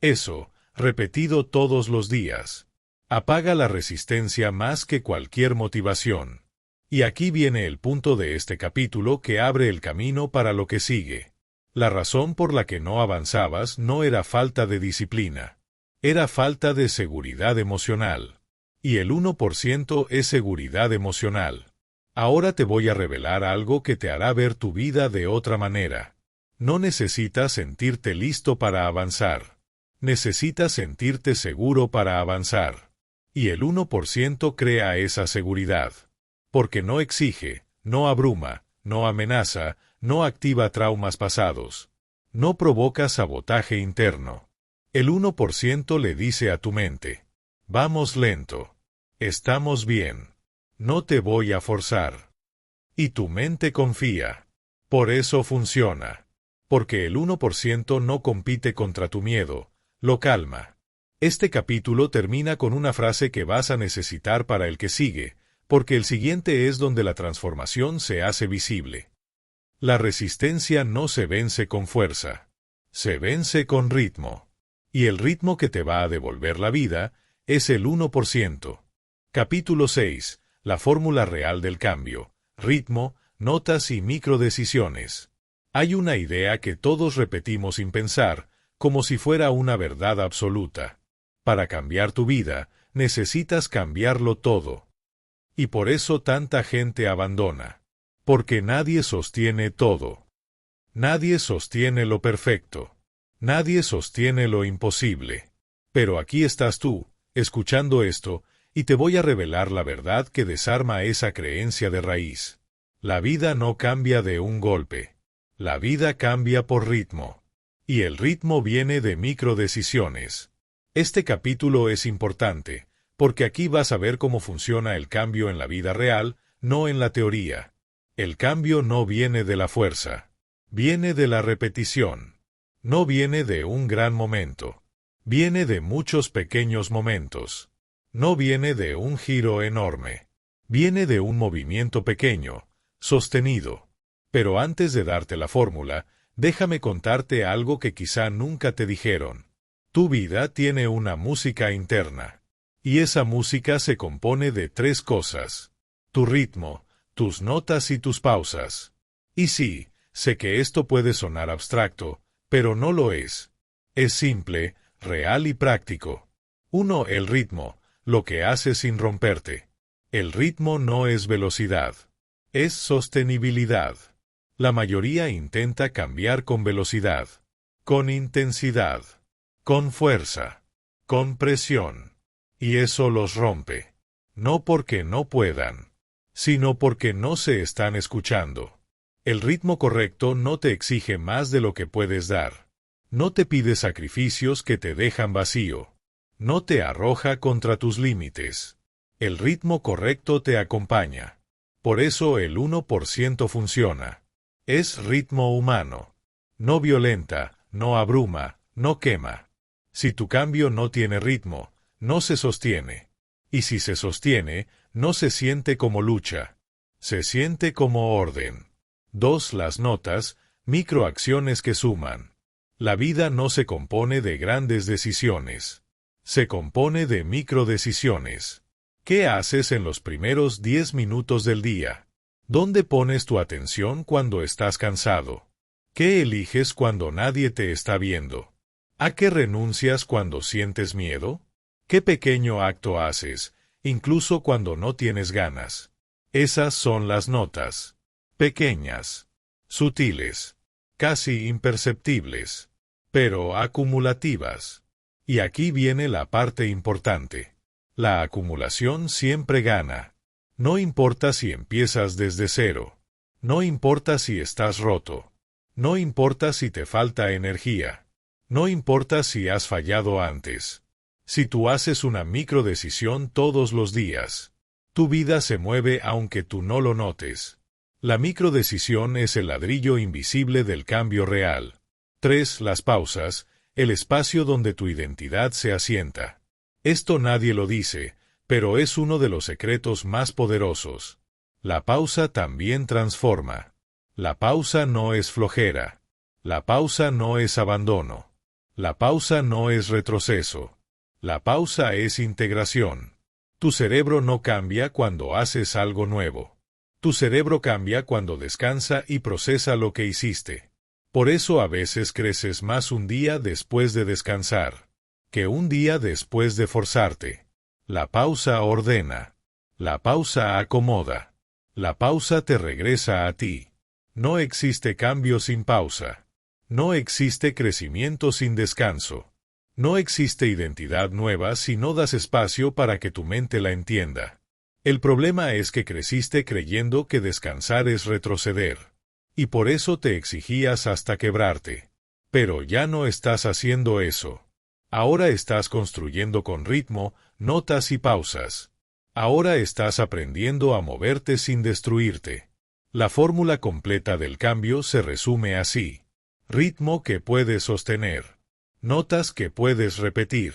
Eso, repetido todos los días, apaga la resistencia más que cualquier motivación. Y aquí viene el punto de este capítulo que abre el camino para lo que sigue. La razón por la que no avanzabas no era falta de disciplina. Era falta de seguridad emocional. Y el 1% es seguridad emocional. Ahora te voy a revelar algo que te hará ver tu vida de otra manera. No necesitas sentirte listo para avanzar. Necesitas sentirte seguro para avanzar. Y el 1% crea esa seguridad. Porque no exige, no abruma, no amenaza, no activa traumas pasados. No provoca sabotaje interno. El 1% le dice a tu mente: vamos lento. Estamos bien. No te voy a forzar. Y tu mente confía. Por eso funciona. Porque el 1% no compite contra tu miedo, lo calma. Este capítulo termina con una frase que vas a necesitar para el que sigue, porque el siguiente es donde la transformación se hace visible. La resistencia no se vence con fuerza. Se vence con ritmo. Y el ritmo que te va a devolver la vida es el 1%. Capítulo 6. La fórmula real del cambio. Ritmo, notas y microdecisiones. Hay una idea que todos repetimos sin pensar, como si fuera una verdad absoluta. Para cambiar tu vida, necesitas cambiarlo todo. Y por eso tanta gente abandona. Porque nadie sostiene todo. Nadie sostiene lo perfecto. Nadie sostiene lo imposible. Pero aquí estás tú, escuchando esto, y te voy a revelar la verdad que desarma esa creencia de raíz. La vida no cambia de un golpe. La vida cambia por ritmo. Y el ritmo viene de microdecisiones. Este capítulo es importante, porque aquí vas a ver cómo funciona el cambio en la vida real, no en la teoría. El cambio no viene de la fuerza. Viene de la repetición. No viene de un gran momento. Viene de muchos pequeños momentos. No viene de un giro enorme. Viene de un movimiento pequeño, sostenido. Pero antes de darte la fórmula, déjame contarte algo que quizá nunca te dijeron. Tu vida tiene una música interna. Y esa música se compone de 3 cosas. Tu ritmo, tus notas y tus pausas. Y sí, sé que esto puede sonar abstracto, pero no lo es. Es simple, real y práctico. 1. El ritmo, lo que haces sin romperte. El ritmo no es velocidad. Es sostenibilidad. La mayoría intenta cambiar con velocidad, con intensidad, con fuerza, con presión. Y eso los rompe. No porque no puedan, sino porque no se están escuchando. El ritmo correcto no te exige más de lo que puedes dar. No te pide sacrificios que te dejan vacío. No te arroja contra tus límites. El ritmo correcto te acompaña. Por eso el 1% funciona. Es ritmo humano. No violenta, no abruma, no quema. Si tu cambio no tiene ritmo, no se sostiene. Y si se sostiene, no se siente como lucha. Se siente como orden. 2. Las notas, microacciones que suman. La vida no se compone de grandes decisiones. Se compone de microdecisiones. ¿Qué haces en los primeros 10 minutos del día? ¿Dónde pones tu atención cuando estás cansado? ¿Qué eliges cuando nadie te está viendo? ¿A qué renuncias cuando sientes miedo? ¿Qué pequeño acto haces, incluso cuando no tienes ganas? Esas son las notas. Pequeñas, sutiles, casi imperceptibles, pero acumulativas. Y aquí viene la parte importante. La acumulación siempre gana. No importa si empiezas desde cero. No importa si estás roto. No importa si te falta energía. No importa si has fallado antes. Si tú haces una microdecisión todos los días, tu vida se mueve aunque tú no lo notes. La microdecisión es el ladrillo invisible del cambio real. 3. Las pausas, el espacio donde tu identidad se asienta. Esto nadie lo dice, pero es uno de los secretos más poderosos. La pausa también transforma. La pausa no es flojera. La pausa no es abandono. La pausa no es retroceso. La pausa es integración. Tu cerebro no cambia cuando haces algo nuevo. Tu cerebro cambia cuando descansa y procesa lo que hiciste. Por eso a veces creces más un día después de descansar que un día después de forzarte. La pausa ordena. La pausa acomoda. La pausa te regresa a ti. No existe cambio sin pausa. No existe crecimiento sin descanso. No existe identidad nueva si no das espacio para que tu mente la entienda. El problema es que creciste creyendo que descansar es retroceder. Y por eso te exigías hasta quebrarte. Pero ya no estás haciendo eso. Ahora estás construyendo con ritmo, notas y pausas. Ahora estás aprendiendo a moverte sin destruirte. La fórmula completa del cambio se resume así. Ritmo que puedes sostener. Notas que puedes repetir.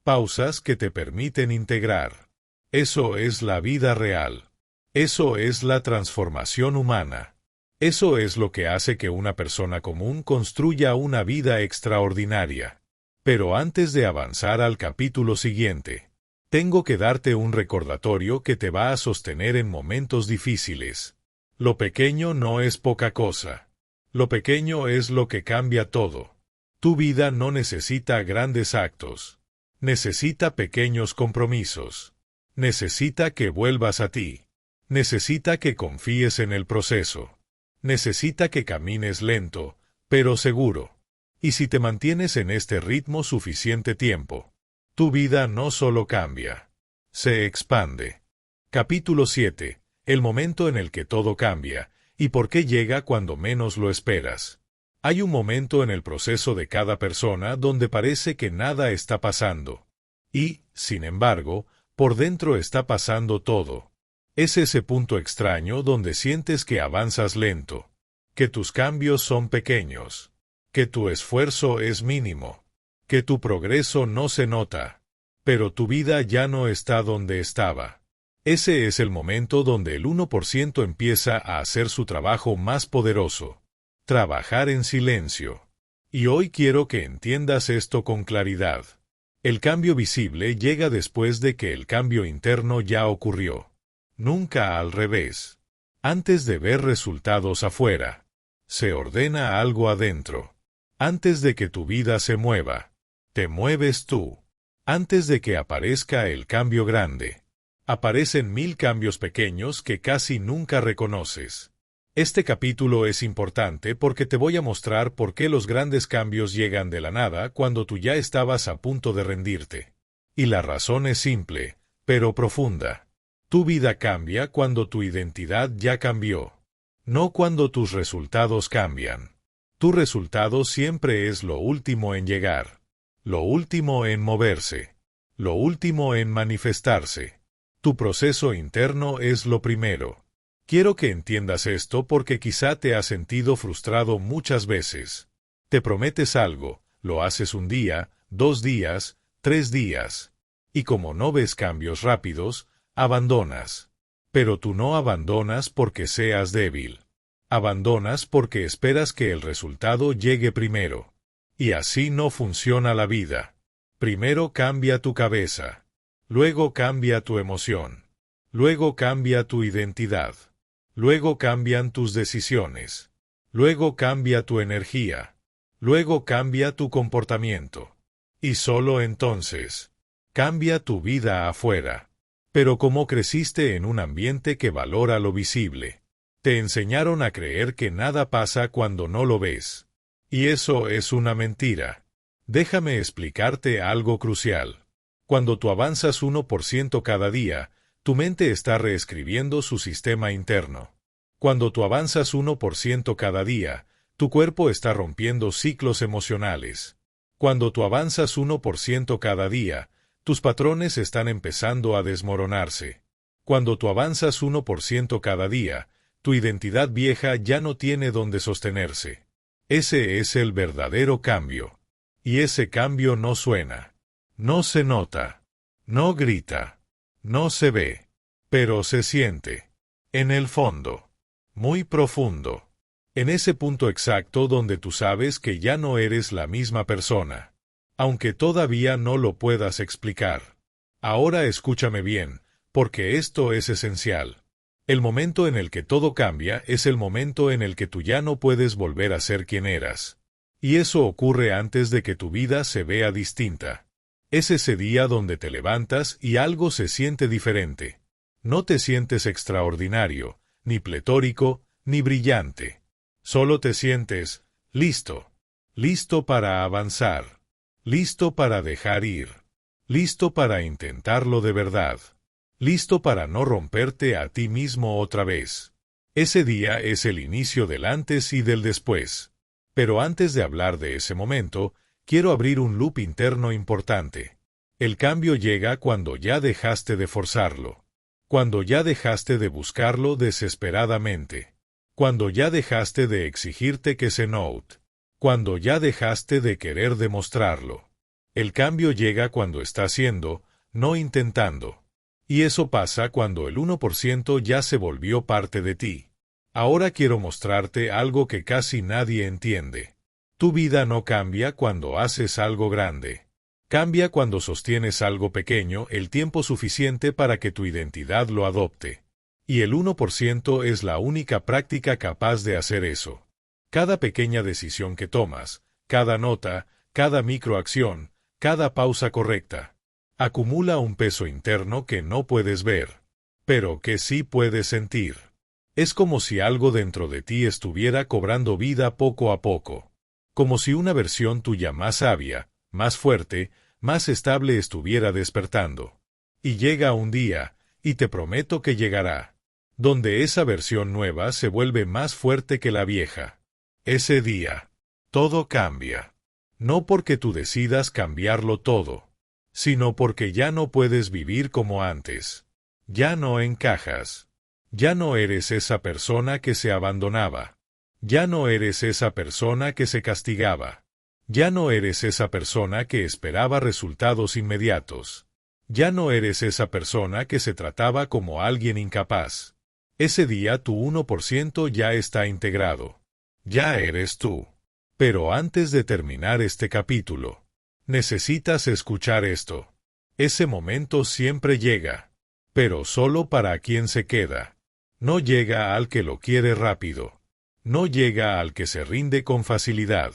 Pausas que te permiten integrar. Eso es la vida real. Eso es la transformación humana. Eso es lo que hace que una persona común construya una vida extraordinaria. Pero antes de avanzar al capítulo siguiente, tengo que darte un recordatorio que te va a sostener en momentos difíciles. Lo pequeño no es poca cosa. Lo pequeño es lo que cambia todo. Tu vida no necesita grandes actos. Necesita pequeños compromisos. Necesita que vuelvas a ti. Necesita que confíes en el proceso. Necesita que camines lento, pero seguro. Y si te mantienes en este ritmo suficiente tiempo, tu vida no solo cambia, se expande. Capítulo 7. El momento en el que todo cambia, y por qué llega cuando menos lo esperas. Hay un momento en el proceso de cada persona donde parece que nada está pasando. Y, sin embargo, Por dentro está pasando todo. Es ese punto extraño donde sientes que avanzas lento, que tus cambios son pequeños, que tu esfuerzo es mínimo, que tu progreso no se nota, pero tu vida ya no está donde estaba. Ese es el momento donde el 1% empieza a hacer su trabajo más poderoso. Trabajar en silencio. Y hoy quiero que entiendas esto con claridad. El cambio visible llega después de que el cambio interno ya ocurrió. Nunca al revés. Antes de ver resultados afuera, se ordena algo adentro. Antes de que tu vida se mueva, te mueves tú. Antes de que aparezca el cambio grande, aparecen 1000 cambios pequeños que casi nunca reconoces. Este capítulo es importante porque te voy a mostrar por qué los grandes cambios llegan de la nada cuando tú ya estabas a punto de rendirte. Y la razón es simple, pero profunda. Tu vida cambia cuando tu identidad ya cambió. No cuando tus resultados cambian. Tu resultado siempre es lo último en llegar. Lo último en moverse. Lo último en manifestarse. Tu proceso interno es lo primero. Quiero que entiendas esto porque quizá te has sentido frustrado muchas veces. Te prometes algo, lo haces un día, 2 días, 3 días. Y como no ves cambios rápidos, abandonas. Pero tú no abandonas porque seas débil. Abandonas porque esperas que el resultado llegue primero. Y así no funciona la vida. Primero cambia tu cabeza. Luego cambia tu emoción. Luego cambia tu identidad. Luego cambian tus decisiones. Luego cambia tu energía. Luego cambia tu comportamiento. Y solo entonces, cambia tu vida afuera. Pero como creciste en un ambiente que valora lo visible, te enseñaron a creer que nada pasa cuando no lo ves. Y eso es una mentira. Déjame explicarte algo crucial. Cuando tú avanzas 1% cada día, tu mente está reescribiendo su sistema interno. Cuando tú avanzas 1% cada día, tu cuerpo está rompiendo ciclos emocionales. Cuando tú avanzas 1% cada día, tus patrones están empezando a desmoronarse. Cuando tú avanzas 1% cada día, tu identidad vieja ya no tiene donde sostenerse. Ese es el verdadero cambio. Y ese cambio no suena. No se nota. No grita. No se ve, pero se siente. En el fondo. Muy profundo. En ese punto exacto donde tú sabes que ya no eres la misma persona. Aunque todavía no lo puedas explicar. Ahora escúchame bien, porque esto es esencial. El momento en el que todo cambia es el momento en el que tú ya no puedes volver a ser quien eras. Y eso ocurre antes de que tu vida se vea distinta. Es ese día donde te levantas y algo se siente diferente. No te sientes extraordinario, ni pletórico, ni brillante. Solo te sientes listo. Listo para avanzar. Listo para dejar ir. Listo para intentarlo de verdad. Listo para no romperte a ti mismo otra vez. Ese día es el inicio del antes y del después. Pero antes de hablar de ese momento, quiero abrir un loop interno importante. El cambio llega cuando ya dejaste de forzarlo. Cuando ya dejaste de buscarlo desesperadamente. Cuando ya dejaste de exigirte que se note. Cuando ya dejaste de querer demostrarlo. El cambio llega cuando estás siendo, no intentando. Y eso pasa cuando el 1% ya se volvió parte de ti. Ahora quiero mostrarte algo que casi nadie entiende. Tu vida no cambia cuando haces algo grande. Cambia cuando sostienes algo pequeño el tiempo suficiente para que tu identidad lo adopte. Y el 1% es la única práctica capaz de hacer eso. Cada pequeña decisión que tomas, cada nota, cada microacción, cada pausa correcta, acumula un peso interno que no puedes ver, pero que sí puedes sentir. Es como si algo dentro de ti estuviera cobrando vida poco a poco. Como si una versión tuya más sabia, más fuerte, más estable estuviera despertando. Y llega un día, y te prometo que llegará, donde esa versión nueva se vuelve más fuerte que la vieja. Ese día, todo cambia. No porque tú decidas cambiarlo todo. sino porque ya no puedes vivir como antes. Ya no encajas. Ya no eres esa persona que se abandonaba. Ya no eres esa persona que se castigaba. Ya no eres esa persona que esperaba resultados inmediatos. Ya no eres esa persona que se trataba como alguien incapaz. Ese día tu 1% ya está integrado. Ya eres tú. Pero antes de terminar este capítulo, necesitas escuchar esto. Ese momento siempre llega, pero solo para quien se queda. No llega al que lo quiere rápido. No llega al que se rinde con facilidad.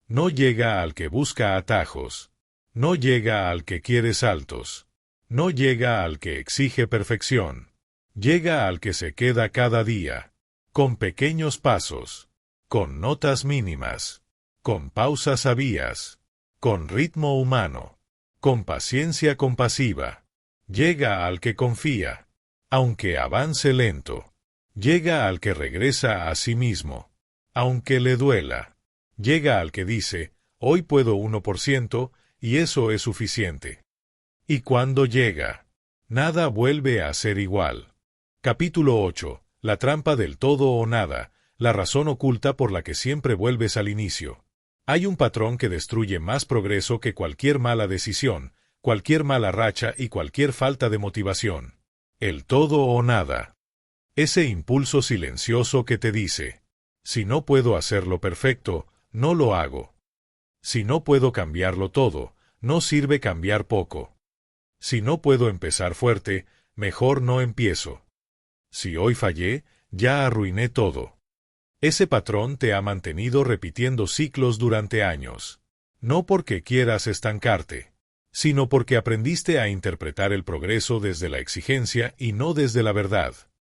No llega al que busca atajos. No llega al que quiere saltos. No llega al que exige perfección. Llega al que se queda cada día, con pequeños pasos, con notas mínimas, con pausas sabias, con ritmo humano, con paciencia compasiva. Llega al que confía, aunque avance lento. Llega al que regresa a sí mismo, aunque le duela. Llega al que dice, hoy puedo 1%, y eso es suficiente. Y cuando llega, nada vuelve a ser igual. Capítulo 8. La trampa del todo o nada, la razón oculta por la que siempre vuelves al inicio. Hay un patrón que destruye más progreso que cualquier mala decisión, cualquier mala racha y cualquier falta de motivación. El todo o nada. Ese impulso silencioso que te dice, si no puedo hacerlo perfecto, no lo hago. Si no puedo cambiarlo todo, no sirve cambiar poco. Si no puedo empezar fuerte, mejor no empiezo. Si hoy fallé, ya arruiné todo. Ese patrón te ha mantenido repitiendo ciclos durante años. No porque quieras estancarte, sino porque aprendiste a interpretar el progreso desde la exigencia y no desde la verdad.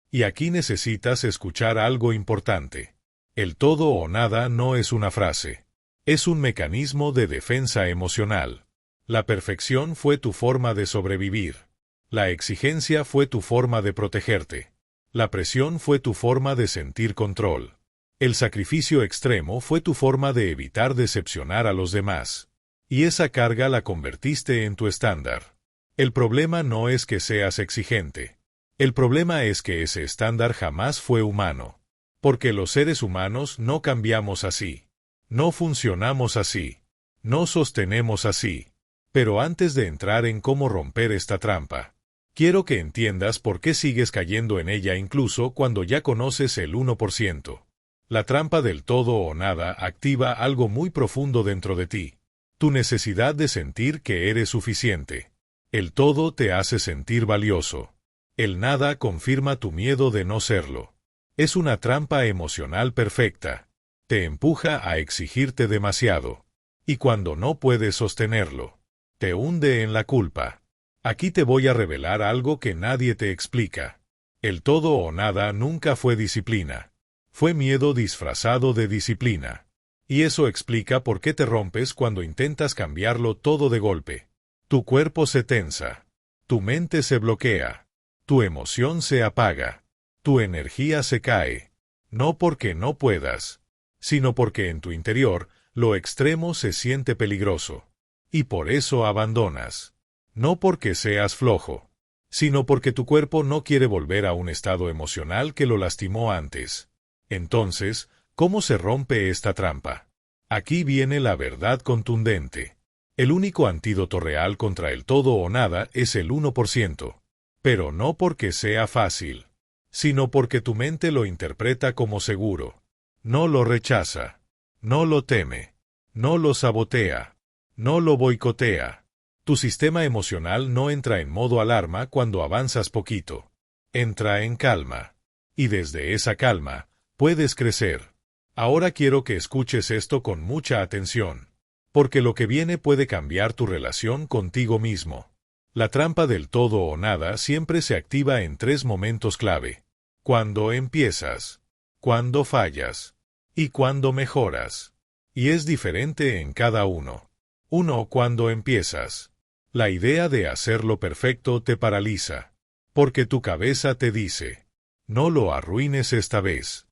Y aquí necesitas escuchar algo importante. El todo o nada no es una frase. Es un mecanismo de defensa emocional. La perfección fue tu forma de sobrevivir. La exigencia fue tu forma de protegerte. La presión fue tu forma de sentir control. El sacrificio extremo fue tu forma de evitar decepcionar a los demás. Y esa carga la convertiste en tu estándar. El problema no es que seas exigente. El problema es que ese estándar jamás fue humano. Porque los seres humanos no cambiamos así. No funcionamos así. No sostenemos así. Pero antes de entrar en cómo romper esta trampa, quiero que entiendas por qué sigues cayendo en ella incluso cuando ya conoces el 1%. La trampa del todo o nada activa algo muy profundo dentro de ti. Tu necesidad de sentir que eres suficiente. El todo te hace sentir valioso. El nada confirma tu miedo de no serlo. Es una trampa emocional perfecta. Te empuja a exigirte demasiado. Y cuando no puedes sostenerlo, te hunde en la culpa. Aquí te voy a revelar algo que nadie te explica. El todo o nada nunca fue disciplina. Fue miedo disfrazado de disciplina. Y eso explica por qué te rompes cuando intentas cambiarlo todo de golpe. Tu cuerpo se tensa. Tu mente se bloquea. Tu emoción se apaga. Tu energía se cae. No porque no puedas, sino porque en tu interior, lo extremo se siente peligroso. Y por eso abandonas. No porque seas flojo, sino porque tu cuerpo no quiere volver a un estado emocional que lo lastimó antes. Entonces, ¿cómo se rompe esta trampa? Aquí viene la verdad contundente. El único antídoto real contra el todo o nada es el 1%. Pero no porque sea fácil, sino porque tu mente lo interpreta como seguro. No lo rechaza. No lo teme. No lo sabotea. No lo boicotea. Tu sistema emocional no entra en modo alarma cuando avanzas poquito. Entra en calma. Y desde esa calma, puedes crecer. Ahora quiero que escuches esto con mucha atención. Porque lo que viene puede cambiar tu relación contigo mismo. La trampa del todo o nada siempre se activa en 3 momentos clave. Cuando empiezas, cuando fallas, y cuando mejoras. Y es diferente en cada uno. 1. Cuando empiezas. La idea de hacerlo perfecto te paraliza. Porque tu cabeza te dice, no lo arruines esta vez.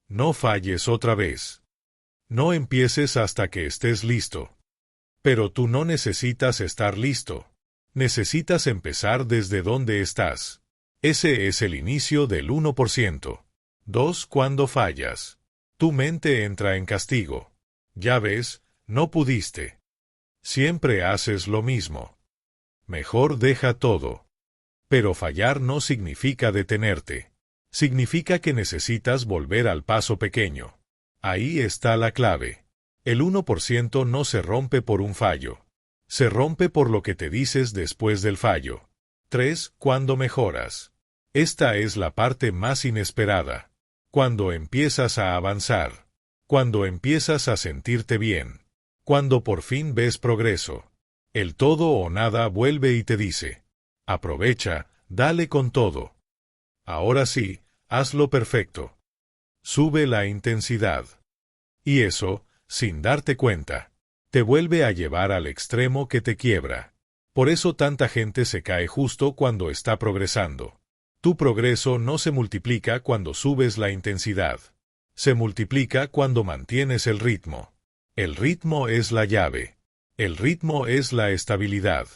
No falles otra vez. No empieces hasta que estés listo. Pero tú no necesitas estar listo. Necesitas empezar desde donde estás. Ese es el inicio del 1%. 2. Cuando fallas. Tu mente entra en castigo. Ya ves, no pudiste. Siempre haces lo mismo. Mejor deja todo. Pero fallar no significa detenerte. Significa que necesitas volver al paso pequeño. Ahí está la clave. El 1% no se rompe por un fallo. Se rompe por lo que te dices después del fallo. 3. Cuando mejoras. Esta es la parte más inesperada. Cuando empiezas a avanzar. Cuando empiezas a sentirte bien. Cuando por fin ves progreso. El todo o nada vuelve y te dice: aprovecha, dale con todo. Ahora sí, hazlo perfecto. Sube la intensidad. Y eso, sin darte cuenta, te vuelve a llevar al extremo que te quiebra. Por eso tanta gente se cae justo cuando está progresando. Tu progreso no se multiplica cuando subes la intensidad. Se multiplica cuando mantienes el ritmo. El ritmo es la llave. El ritmo es la estabilidad.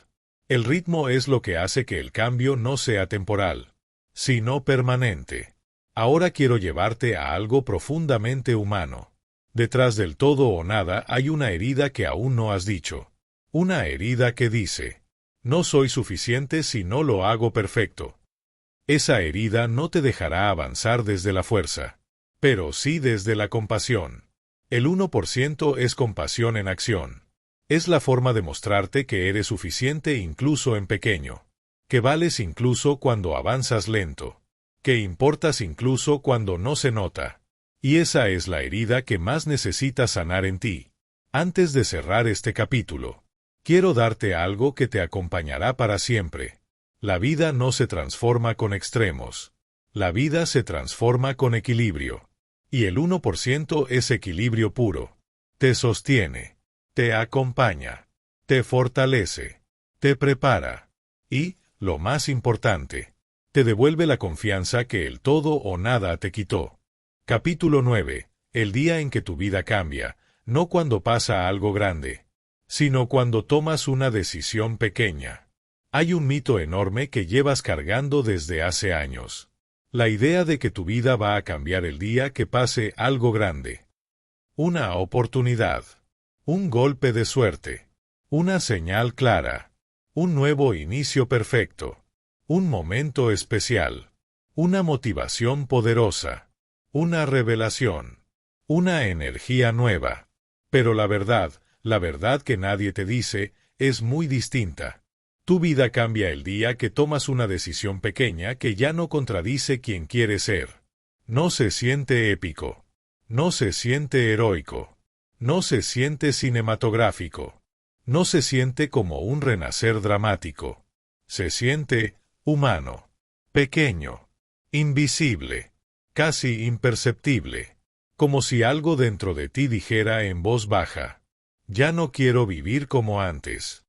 El ritmo es lo que hace que el cambio no sea temporal, sino permanente. Ahora quiero llevarte a algo profundamente humano. Detrás del todo o nada hay una herida que aún no has dicho. Una herida que dice: no soy suficiente si no lo hago perfecto. Esa herida no te dejará avanzar desde la fuerza, pero sí desde la compasión. El 1% es compasión en acción. Es la forma de mostrarte que eres suficiente incluso en pequeño, que vales incluso cuando avanzas lento, que importas incluso cuando no se nota. Y esa es la herida que más necesitas sanar en ti. Antes de cerrar este capítulo, quiero darte algo que te acompañará para siempre. La vida no se transforma con extremos. La vida se transforma con equilibrio. Y el 1% es equilibrio puro. Te sostiene, te acompaña, te fortalece, te prepara. Y, lo más importante, te devuelve la confianza que el todo o nada te quitó. Capítulo 9. El día en que tu vida cambia, no cuando pasa algo grande, sino cuando tomas una decisión pequeña. Hay un mito enorme que llevas cargando desde hace años. La idea de que tu vida va a cambiar el día que pase algo grande. Una oportunidad. Un golpe de suerte. Una señal clara. Un nuevo inicio perfecto. Un momento especial. Una motivación poderosa. Una revelación. Una energía nueva. Pero la verdad que nadie te dice, es muy distinta. Tu vida cambia el día que tomas una decisión pequeña que ya no contradice quien quieres ser. No se siente épico. No se siente heroico. No se siente cinematográfico. No se siente como un renacer dramático. Se siente humano. Pequeño. Invisible. Casi imperceptible. Como si algo dentro de ti dijera en voz baja: ya no quiero vivir como antes.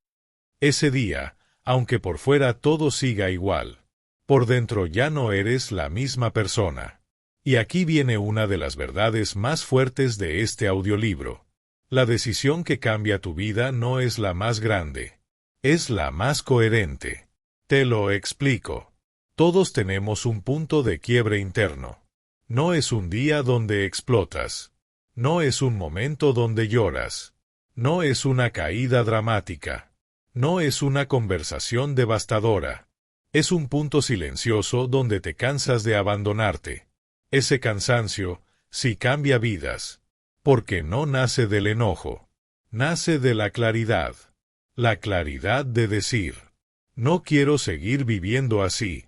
Ese día, aunque por fuera todo siga igual, por dentro ya no eres la misma persona. Y aquí viene una de las verdades más fuertes de este audiolibro. La decisión que cambia tu vida no es la más grande, es la más coherente. Te lo explico. Todos tenemos un punto de quiebre interno. No es un día donde explotas. No es un momento donde lloras. No es una caída dramática. No es una conversación devastadora. Es un punto silencioso donde te cansas de abandonarte. Ese cansancio, sí cambia vidas. Porque no nace del enojo. Nace de la claridad. La claridad de decir: no quiero seguir viviendo así.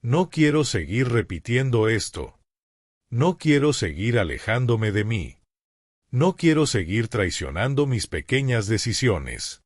No quiero seguir repitiendo esto. No quiero seguir alejándome de mí. No quiero seguir traicionando mis pequeñas decisiones.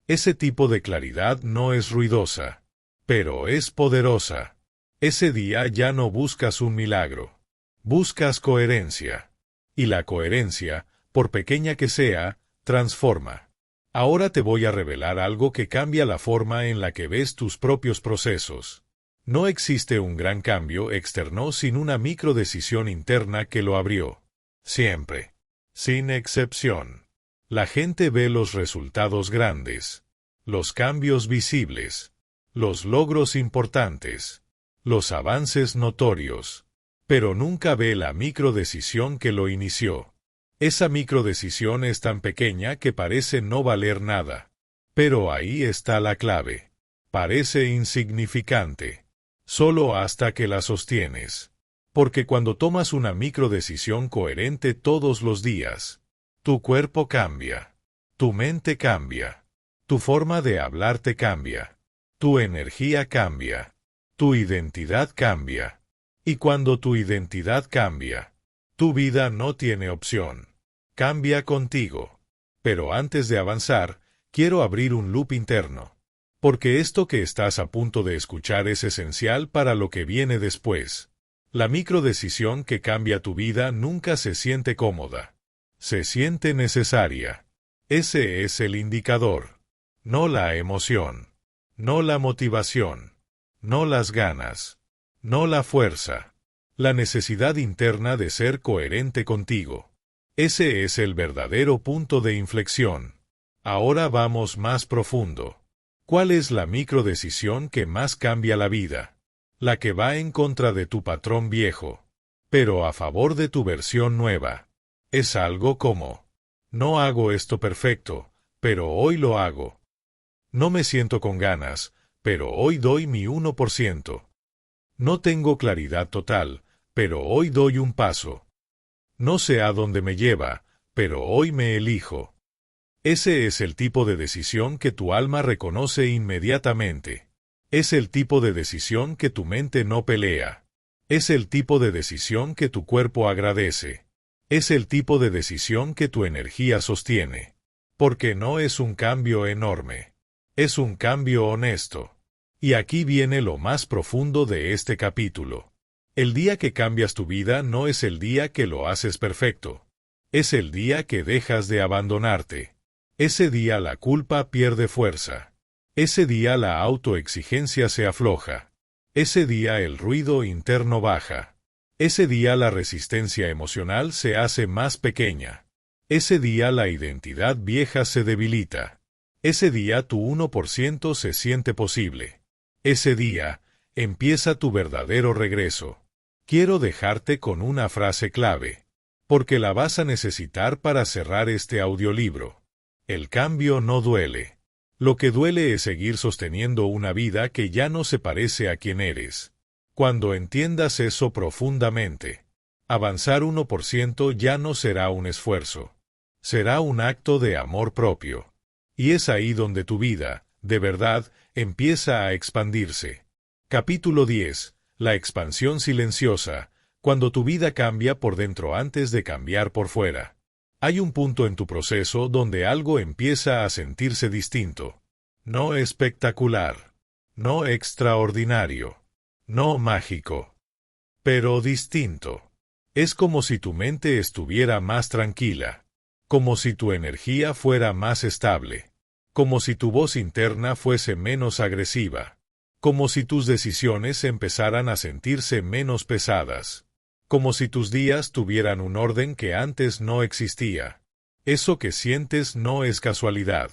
Ese tipo de claridad no es ruidosa, pero es poderosa. Ese día ya no buscas un milagro. Buscas coherencia. Y la coherencia, por pequeña que sea, transforma. Ahora te voy a revelar algo que cambia la forma en la que ves tus propios procesos. No existe un gran cambio externo sin una microdecisión interna que lo abrió. Siempre. Sin excepción. La gente ve los resultados grandes. los cambios visibles, los logros importantes, los avances notorios, pero nunca ve la microdecisión que lo inició. Esa microdecisión es tan pequeña que parece no valer nada. Pero ahí está la clave. Parece insignificante. Solo hasta que la sostienes. Porque cuando tomas una microdecisión coherente todos los días, tu cuerpo cambia. Tu mente cambia. Tu forma de hablarte cambia. Tu energía cambia. Tu identidad cambia. Y cuando tu identidad cambia, tu vida no tiene opción. Cambia contigo. Pero antes de avanzar, quiero abrir un loop interno. Porque esto que estás a punto de escuchar es esencial para lo que viene después. La microdecisión que cambia tu vida nunca se siente cómoda. Se siente necesaria. Ese es el indicador. No la emoción. No la motivación. No las ganas. No la fuerza. La necesidad interna de ser coherente contigo. Ese es el verdadero punto de inflexión. Ahora vamos más profundo. ¿Cuál es la microdecisión que más cambia la vida? La que va en contra de tu patrón viejo, pero a favor de tu versión nueva. Es algo como: no hago esto perfecto, pero hoy lo hago. No me siento con ganas, pero hoy doy mi 1%. No tengo claridad total, pero hoy doy un paso. No sé a dónde me lleva, pero hoy me elijo. Ese es el tipo de decisión que tu alma reconoce inmediatamente. Es el tipo de decisión que tu mente no pelea. Es el tipo de decisión que tu cuerpo agradece. Es el tipo de decisión que tu energía sostiene. Porque no es un cambio enorme. Es un cambio honesto. Y aquí viene lo más profundo de este capítulo. El día que cambias tu vida no es el día que lo haces perfecto. Es el día que dejas de abandonarte. Ese día la culpa pierde fuerza. Ese día la autoexigencia se afloja. Ese día el ruido interno baja. Ese día la resistencia emocional se hace más pequeña. Ese día la identidad vieja se debilita. Ese día tu 1% se siente posible. Ese día empieza tu verdadero regreso. Quiero dejarte con una frase clave, porque la vas a necesitar para cerrar este audiolibro. El cambio no duele. Lo que duele es seguir sosteniendo una vida que ya no se parece a quien eres. Cuando entiendas eso profundamente, avanzar 1% ya no será un esfuerzo. Será un acto de amor propio. Y es ahí donde tu vida, de verdad, empieza a expandirse. Capítulo 10. La expansión silenciosa. Cuando tu vida cambia por dentro antes de cambiar por fuera. Hay un punto en tu proceso donde algo empieza a sentirse distinto. No espectacular. No extraordinario. No mágico. Pero distinto. Es como si tu mente estuviera más tranquila. Como si tu energía fuera más estable. Como si tu voz interna fuese menos agresiva. Como si tus decisiones empezaran a sentirse menos pesadas. Como si tus días tuvieran un orden que antes no existía. Eso que sientes no es casualidad.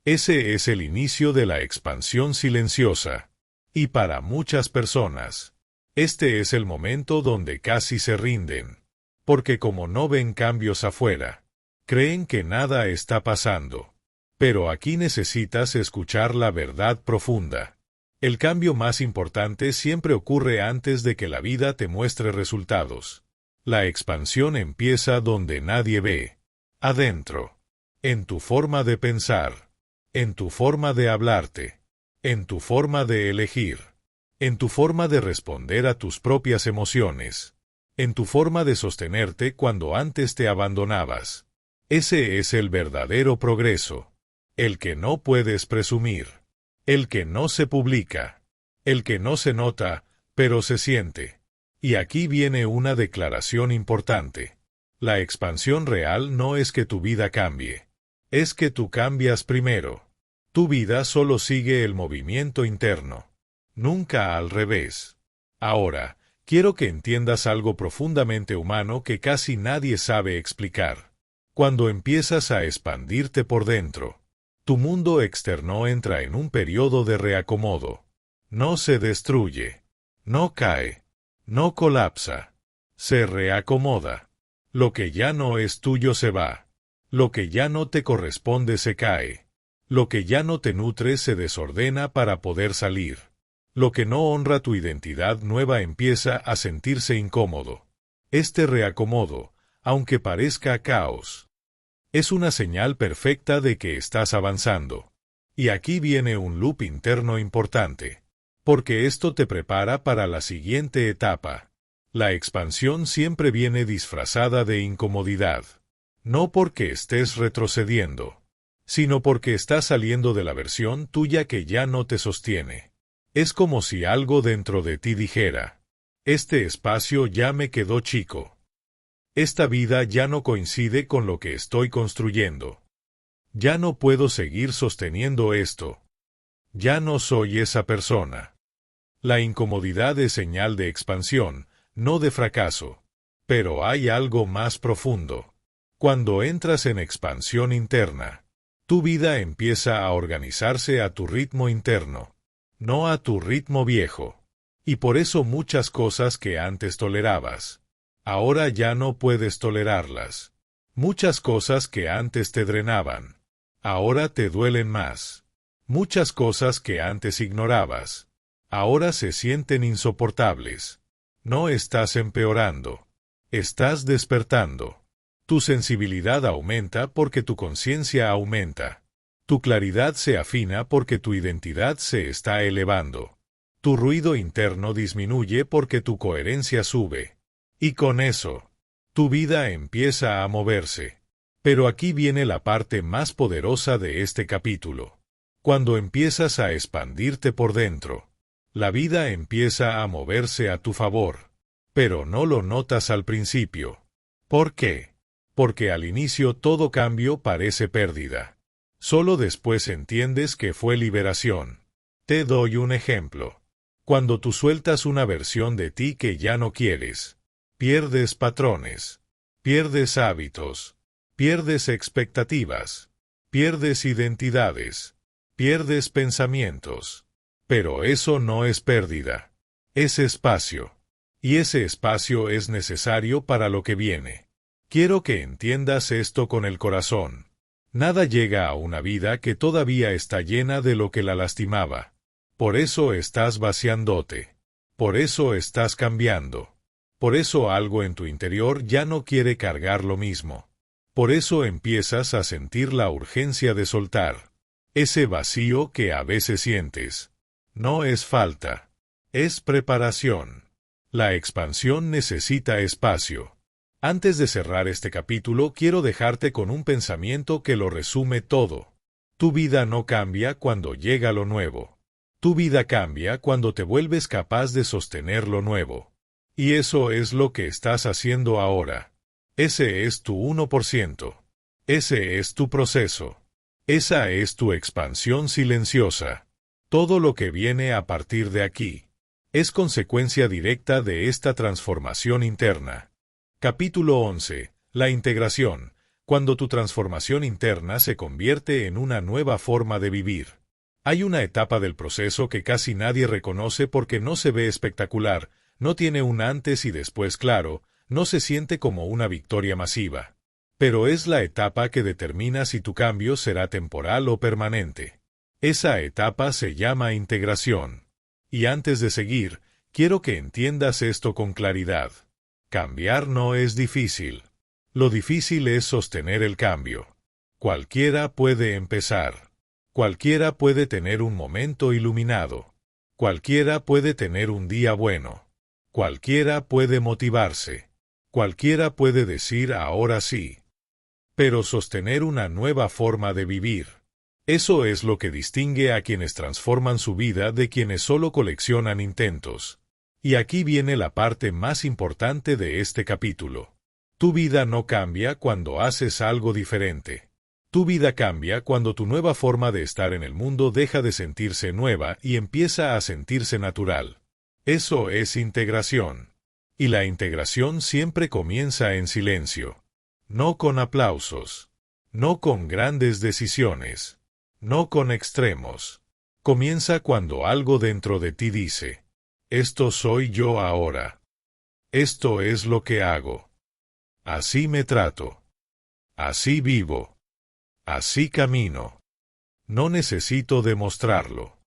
Ese es el inicio de la expansión silenciosa. Y para muchas personas, este es el momento donde casi se rinden. Porque como no ven cambios afuera, creen que nada está pasando. Pero aquí necesitas escuchar la verdad profunda. El cambio más importante siempre ocurre antes de que la vida te muestre resultados. La expansión empieza donde nadie ve. Adentro. En tu forma de pensar. En tu forma de hablarte. En tu forma de elegir. En tu forma de responder a tus propias emociones. En tu forma de sostenerte cuando antes te abandonabas. Ese es el verdadero progreso. El que no puedes presumir. El que no se publica. El que no se nota, pero se siente. Y aquí viene una declaración importante. La expansión real no es que tu vida cambie. Es que tú cambias primero. Tu vida solo sigue el movimiento interno. Nunca al revés. Ahora, quiero que entiendas algo profundamente humano que casi nadie sabe explicar. Cuando empiezas a expandirte por dentro, Tu mundo externo entra en un periodo de reacomodo. No se destruye. No cae. No colapsa. Se reacomoda. Lo que ya no es tuyo se va. Lo que ya no te corresponde se cae. Lo que ya no te nutre se desordena para poder salir. Lo que no honra tu identidad nueva empieza a sentirse incómodo. Este reacomodo, aunque parezca caos, es una señal perfecta de que estás avanzando. Y aquí viene un loop interno importante, porque esto te prepara para la siguiente etapa. La expansión siempre viene disfrazada de incomodidad. No porque estés retrocediendo, sino porque estás saliendo de la versión tuya que ya no te sostiene. Es como si algo dentro de ti dijera: este espacio ya me quedó chico. Esta vida ya no coincide con lo que estoy construyendo. Ya no puedo seguir sosteniendo esto. Ya no soy esa persona. La incomodidad es señal de expansión, no de fracaso. Pero hay algo más profundo. Cuando entras en expansión interna, tu vida empieza a organizarse a tu ritmo interno, no a tu ritmo viejo. Y por eso muchas cosas que antes tolerabas, ahora ya no puedes tolerarlas. Muchas cosas que antes te drenaban, ahora te duelen más. Muchas cosas que antes ignorabas, ahora se sienten insoportables. No estás empeorando, estás despertando. Tu sensibilidad aumenta porque tu conciencia aumenta. Tu claridad se afina porque tu identidad se está elevando. Tu ruido interno disminuye porque tu coherencia sube. Y con eso, tu vida empieza a moverse. Pero aquí viene la parte más poderosa de este capítulo. Cuando empiezas a expandirte por dentro, la vida empieza a moverse a tu favor. Pero no lo notas al principio. ¿Por qué? Porque al inicio todo cambio parece pérdida. Solo después entiendes que fue liberación. Te doy un ejemplo. Cuando tú sueltas una versión de ti que ya no quieres, pierdes patrones, pierdes hábitos, pierdes expectativas, pierdes identidades, pierdes pensamientos. Pero eso no es pérdida, es espacio. Y ese espacio es necesario para lo que viene. Quiero que entiendas esto con el corazón. Nada llega a una vida que todavía está llena de lo que la lastimaba. Por eso estás vaciándote. Por eso estás cambiando. Por eso algo en tu interior ya no quiere cargar lo mismo. Por eso empiezas a sentir la urgencia de soltar. Ese vacío que a veces sientes. No es falta. Es preparación. La expansión necesita espacio. Antes de cerrar este capítulo, quiero dejarte con un pensamiento que lo resume todo. Tu vida no cambia cuando llega lo nuevo. Tu vida cambia cuando te vuelves capaz de sostener lo nuevo. Y eso es lo que estás haciendo ahora. Ese es tu 1%. Ese es tu proceso. Esa es tu expansión silenciosa. Todo lo que viene a partir de aquí es consecuencia directa de esta transformación interna. Capítulo 11. La integración. Cuando tu transformación interna se convierte en una nueva forma de vivir. Hay una etapa del proceso que casi nadie reconoce porque no se ve espectacular, no tiene un antes y después claro, no se siente como una victoria masiva. Pero es la etapa que determina si tu cambio será temporal o permanente. Esa etapa se llama integración. Y antes de seguir, quiero que entiendas esto con claridad. Cambiar no es difícil. Lo difícil es sostener el cambio. Cualquiera puede empezar. Cualquiera puede tener un momento iluminado. Cualquiera puede tener un día bueno. Cualquiera puede motivarse. Cualquiera puede decir ahora sí. Pero sostener una nueva forma de vivir. Eso es lo que distingue a quienes transforman su vida de quienes solo coleccionan intentos. Y aquí viene la parte más importante de este capítulo. Tu vida no cambia cuando haces algo diferente. Tu vida cambia cuando tu nueva forma de estar en el mundo deja de sentirse nueva y empieza a sentirse natural. Eso es integración. Y la integración siempre comienza en silencio. No con aplausos. No con grandes decisiones. no con extremos. Comienza cuando algo dentro de ti dice: esto soy yo ahora. Esto es lo que hago. Así me trato. Así vivo. Así camino. No necesito demostrarlo.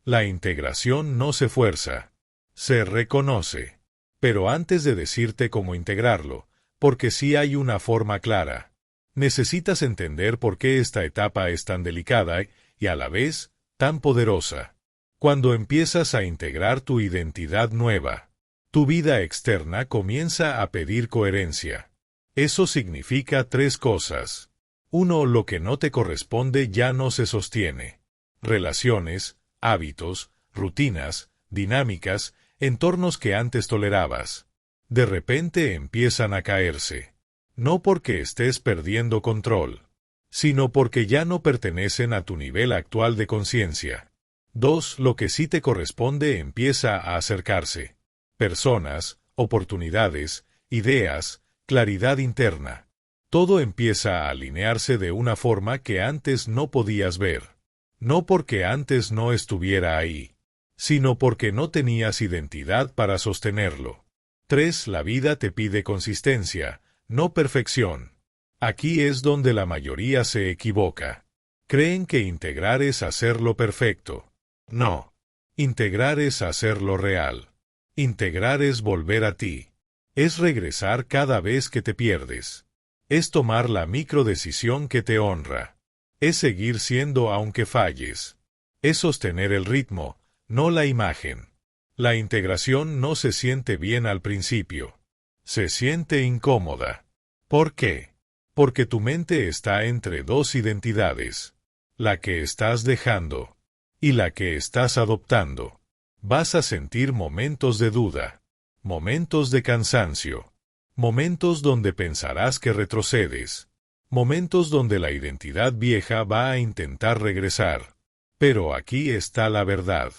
La integración no se fuerza. Se reconoce. Pero antes de decirte cómo integrarlo, porque sí hay una forma clara, necesitas entender por qué esta etapa es tan delicada y a la vez tan poderosa. Cuando empiezas a integrar tu identidad nueva, tu vida externa comienza a pedir coherencia. Eso significa tres cosas. 1. Lo que no te corresponde ya no se sostiene. Relaciones, hábitos, rutinas, dinámicas, entornos que antes tolerabas, de repente empiezan a caerse. No porque estés perdiendo control, sino porque ya no pertenecen a tu nivel actual de conciencia. 2. Lo que sí te corresponde empieza a acercarse. Personas, oportunidades, ideas, claridad interna. Todo empieza a alinearse de una forma que antes no podías ver. No porque antes no estuviera ahí, sino porque no tenías identidad para sostenerlo. 3. La vida te pide consistencia, no perfección. Aquí es donde la mayoría se equivoca. Creen que integrar es hacerlo perfecto. No. Integrar es hacerlo real. Integrar es volver a ti. Es regresar cada vez que te pierdes. Es tomar la microdecisión que te honra. Es seguir siendo aunque falles. Es sostener el ritmo, no la imagen. La integración no se siente bien al principio. Se siente incómoda. ¿Por qué? Porque tu mente está entre dos identidades. La que estás dejando y la que estás adoptando. Vas a sentir momentos de duda, momentos de cansancio, momentos donde pensarás que retrocedes, momentos donde la identidad vieja va a intentar regresar. Pero aquí está la verdad.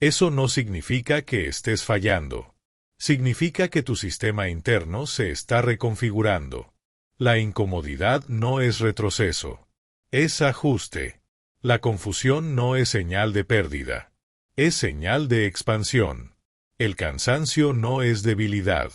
Eso no significa que estés fallando. Significa que tu sistema interno se está reconfigurando. La incomodidad no es retroceso. Es ajuste. La confusión no es señal de pérdida. Es señal de expansión. El cansancio no es debilidad.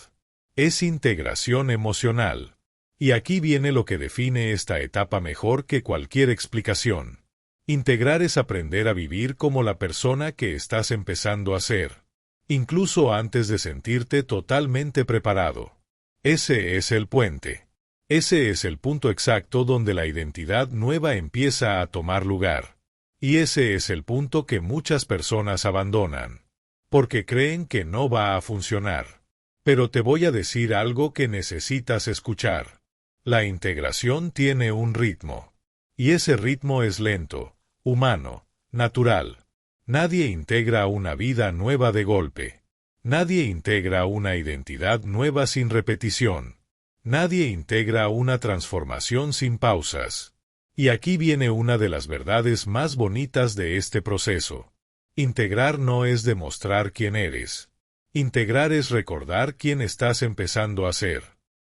Es integración emocional. Y aquí viene lo que define esta etapa mejor que cualquier explicación. Integrar es aprender a vivir como la persona que estás empezando a ser, incluso antes de sentirte totalmente preparado. Ese es el puente. Ese es el punto exacto donde la identidad nueva empieza a tomar lugar. Y ese es el punto que muchas personas abandonan, porque creen que no va a funcionar. Pero te voy a decir algo que necesitas escuchar. La integración tiene un ritmo. Y ese ritmo es lento, humano, natural. Nadie integra una vida nueva de golpe. Nadie integra una identidad nueva sin repetición. Nadie integra una transformación sin pausas. Y aquí viene una de las verdades más bonitas de este proceso. Integrar no es demostrar quién eres. Integrar es recordar quién estás empezando a ser.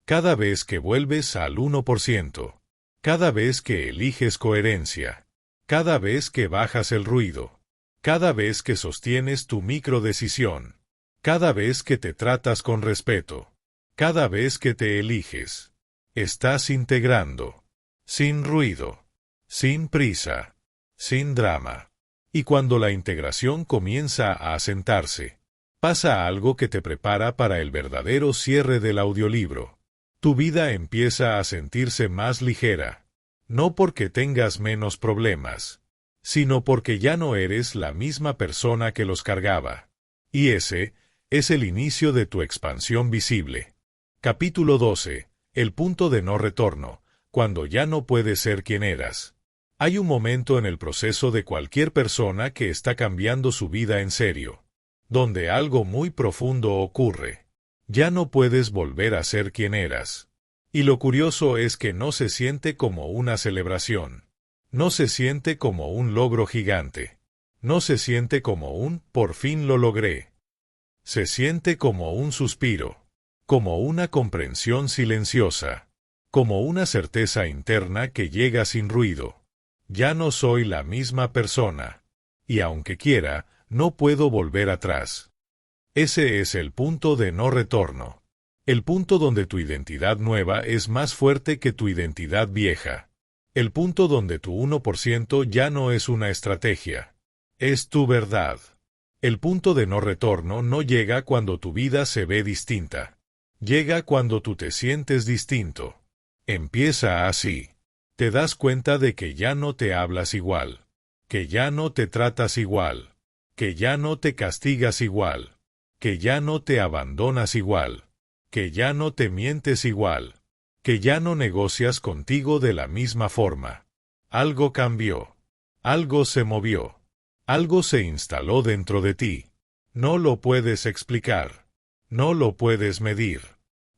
Cada vez que vuelves al 1%. Cada vez que eliges coherencia. Cada vez que bajas el ruido. Cada vez que sostienes tu microdecisión. Cada vez que te tratas con respeto. Cada vez que te eliges. Estás integrando. Sin ruido. Sin prisa. Sin drama. Y cuando la integración comienza a asentarse, pasa algo que te prepara para el verdadero cierre del audiolibro. Tu vida empieza a sentirse más ligera. No porque tengas menos problemas, sino porque ya no eres la misma persona que los cargaba. Y ese es el inicio de tu expansión visible. Capítulo 12. El punto de no retorno, cuando ya no puedes ser quien eras. Hay un momento en el proceso de cualquier persona que está cambiando su vida en serio, donde algo muy profundo ocurre. Ya no puedes volver a ser quien eras. Y lo curioso es que no se siente como una celebración. No se siente como un logro gigante. No se siente como un "por fin lo logré". Se siente como un suspiro, como una comprensión silenciosa, como una certeza interna que llega sin ruido. Ya no soy la misma persona. Y aunque quiera, no puedo volver atrás. Ese es el punto de no retorno. El punto donde tu identidad nueva es más fuerte que tu identidad vieja. El punto donde tu 1% ya no es una estrategia. Es tu verdad. El punto de no retorno no llega cuando tu vida se ve distinta. Llega cuando tú te sientes distinto. Empieza así. Te das cuenta de que ya no te hablas igual, que ya no te tratas igual, que ya no te castigas igual, que ya no te abandonas igual, que ya no te mientes igual, que ya no negocias contigo de la misma forma. Algo cambió. Algo se movió. Algo se instaló dentro de ti. No lo puedes explicar. No lo puedes medir.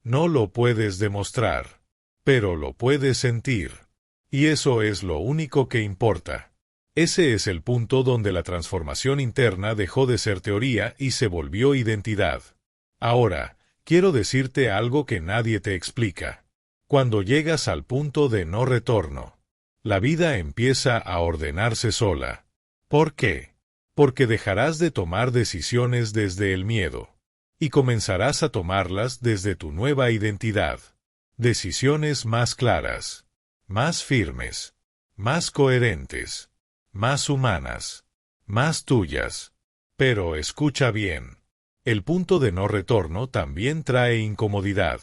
No lo puedes demostrar. Pero lo puedes sentir. Y eso es lo único que importa. Ese es el punto donde la transformación interna dejó de ser teoría y se volvió identidad. Ahora, quiero decirte algo que nadie te explica. Cuando llegas al punto de no retorno, la vida empieza a ordenarse sola. ¿Por qué? Porque dejarás de tomar decisiones desde el miedo, y comenzarás a tomarlas desde tu nueva identidad. Decisiones más claras, más firmes, más coherentes, más humanas, más tuyas. Pero escucha bien. El punto de no retorno también trae incomodidad.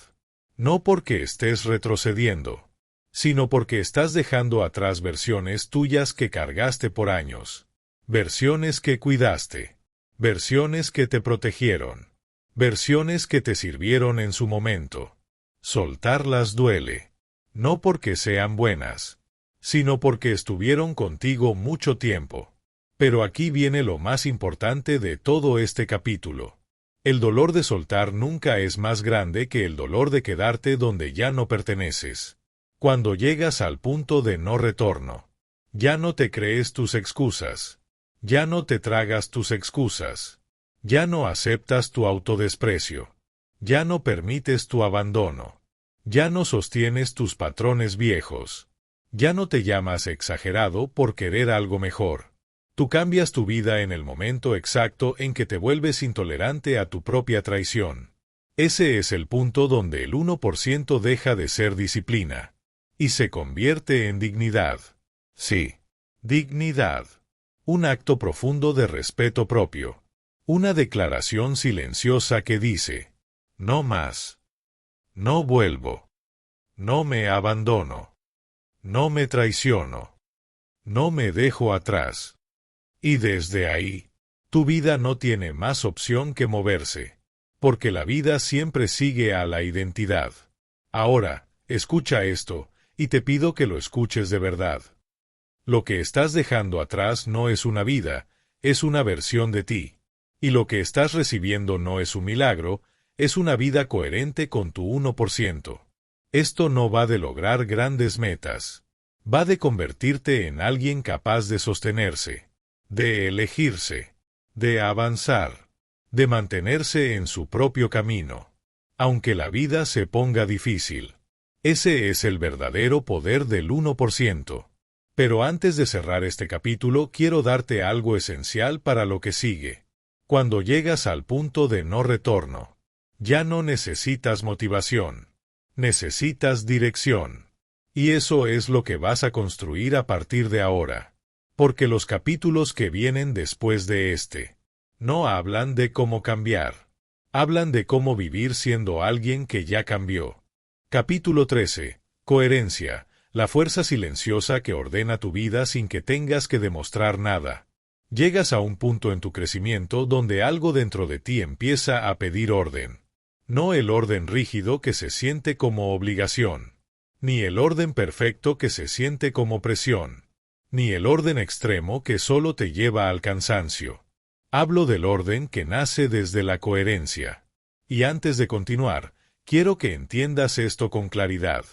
No porque estés retrocediendo, sino porque estás dejando atrás versiones tuyas que cargaste por años. Versiones que cuidaste. Versiones que te protegieron. Versiones que te sirvieron en su momento. Soltarlas duele. No porque sean buenas, sino porque estuvieron contigo mucho tiempo. Pero aquí viene lo más importante de todo este capítulo. El dolor de soltar nunca es más grande que el dolor de quedarte donde ya no perteneces. Cuando llegas al punto de no retorno, ya no te crees tus excusas. Ya no te tragas tus excusas. Ya no aceptas tu autodesprecio. Ya no permites tu abandono. Ya no sostienes tus patrones viejos. Ya no te llamas exagerado por querer algo mejor. Tú cambias tu vida en el momento exacto en que te vuelves intolerante a tu propia traición. Ese es el punto donde el 1% deja de ser disciplina y se convierte en dignidad. Sí, dignidad. Un acto profundo de respeto propio. Una declaración silenciosa que dice: no más. No vuelvo. No me abandono. No me traiciono. No me dejo atrás. Y desde ahí, tu vida no tiene más opción que moverse, porque la vida siempre sigue a la identidad. Ahora, escucha esto, y te pido que lo escuches de verdad. Lo que estás dejando atrás no es una vida, es una versión de ti. Y lo que estás recibiendo no es un milagro, es una vida coherente con tu 1%. Esto no va de lograr grandes metas. Va de convertirte en alguien capaz de sostenerse, de elegirse, de avanzar, de mantenerse en su propio camino. Aunque la vida se ponga difícil. Ese es el verdadero poder del 1%. Pero antes de cerrar este capítulo, quiero darte algo esencial para lo que sigue. Cuando llegas al punto de no retorno, ya no necesitas motivación. Necesitas dirección. Y eso es lo que vas a construir a partir de ahora. Porque los capítulos que vienen después de este, no hablan de cómo cambiar. Hablan de cómo vivir siendo alguien que ya cambió. Capítulo 13. Coherencia. La fuerza silenciosa que ordena tu vida sin que tengas que demostrar nada. Llegas a un punto en tu crecimiento donde algo dentro de ti empieza a pedir orden. No el orden rígido que se siente como obligación, ni el orden perfecto que se siente como presión, ni el orden extremo que solo te lleva al cansancio. Hablo del orden que nace desde la coherencia. Y antes de continuar, quiero que entiendas esto con claridad.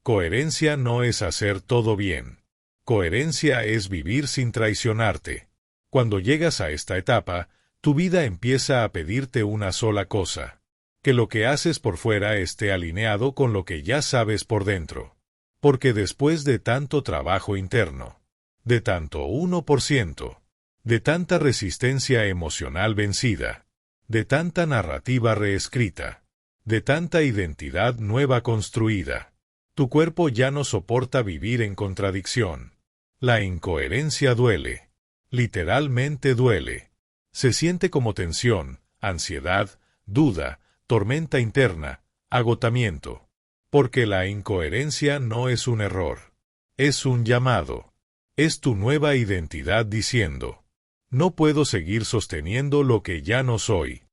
Coherencia no es hacer todo bien. Coherencia es vivir sin traicionarte. Cuando llegas a esta etapa, tu vida empieza a pedirte una sola cosa: que lo que haces por fuera esté alineado con lo que ya sabes por dentro. Porque después de tanto trabajo interno, de tanto 1%, de tanta resistencia emocional vencida, de tanta narrativa reescrita, de tanta identidad nueva construida. Tu cuerpo ya no soporta vivir en contradicción. La incoherencia duele. Literalmente duele. Se siente como tensión, ansiedad, duda, tormenta interna, agotamiento. Porque la incoherencia no es un error. Es un llamado. Es tu nueva identidad diciendo: no puedo seguir sosteniendo lo que ya no soy.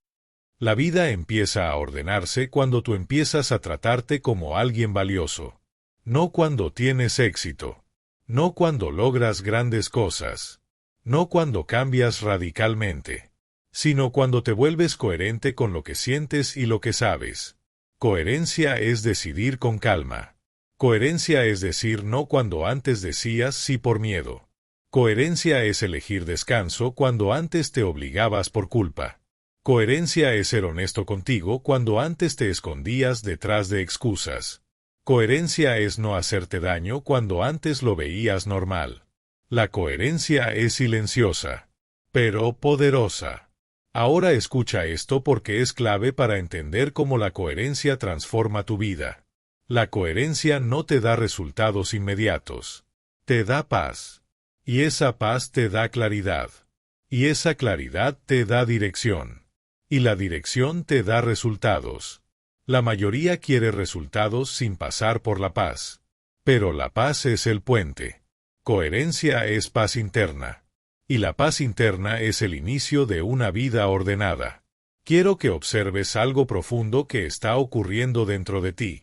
La vida empieza a ordenarse cuando tú empiezas a tratarte como alguien valioso. No cuando tienes éxito. No cuando logras grandes cosas. No cuando cambias radicalmente. Sino cuando te vuelves coherente con lo que sientes y lo que sabes. Coherencia es decidir con calma. Coherencia es decir no cuando antes decías sí por miedo. Coherencia es elegir descanso cuando antes te obligabas por culpa. Coherencia es ser honesto contigo cuando antes te escondías detrás de excusas. Coherencia es no hacerte daño cuando antes lo veías normal. La coherencia es silenciosa, pero poderosa. Ahora escucha esto porque es clave para entender cómo la coherencia transforma tu vida. La coherencia no te da resultados inmediatos. Te da paz. Y esa paz te da claridad. Y esa claridad te da dirección. Y la dirección te da resultados. La mayoría quiere resultados sin pasar por la paz. Pero la paz es el puente. Coherencia es paz interna. Y la paz interna es el inicio de una vida ordenada. Quiero que observes algo profundo que está ocurriendo dentro de ti.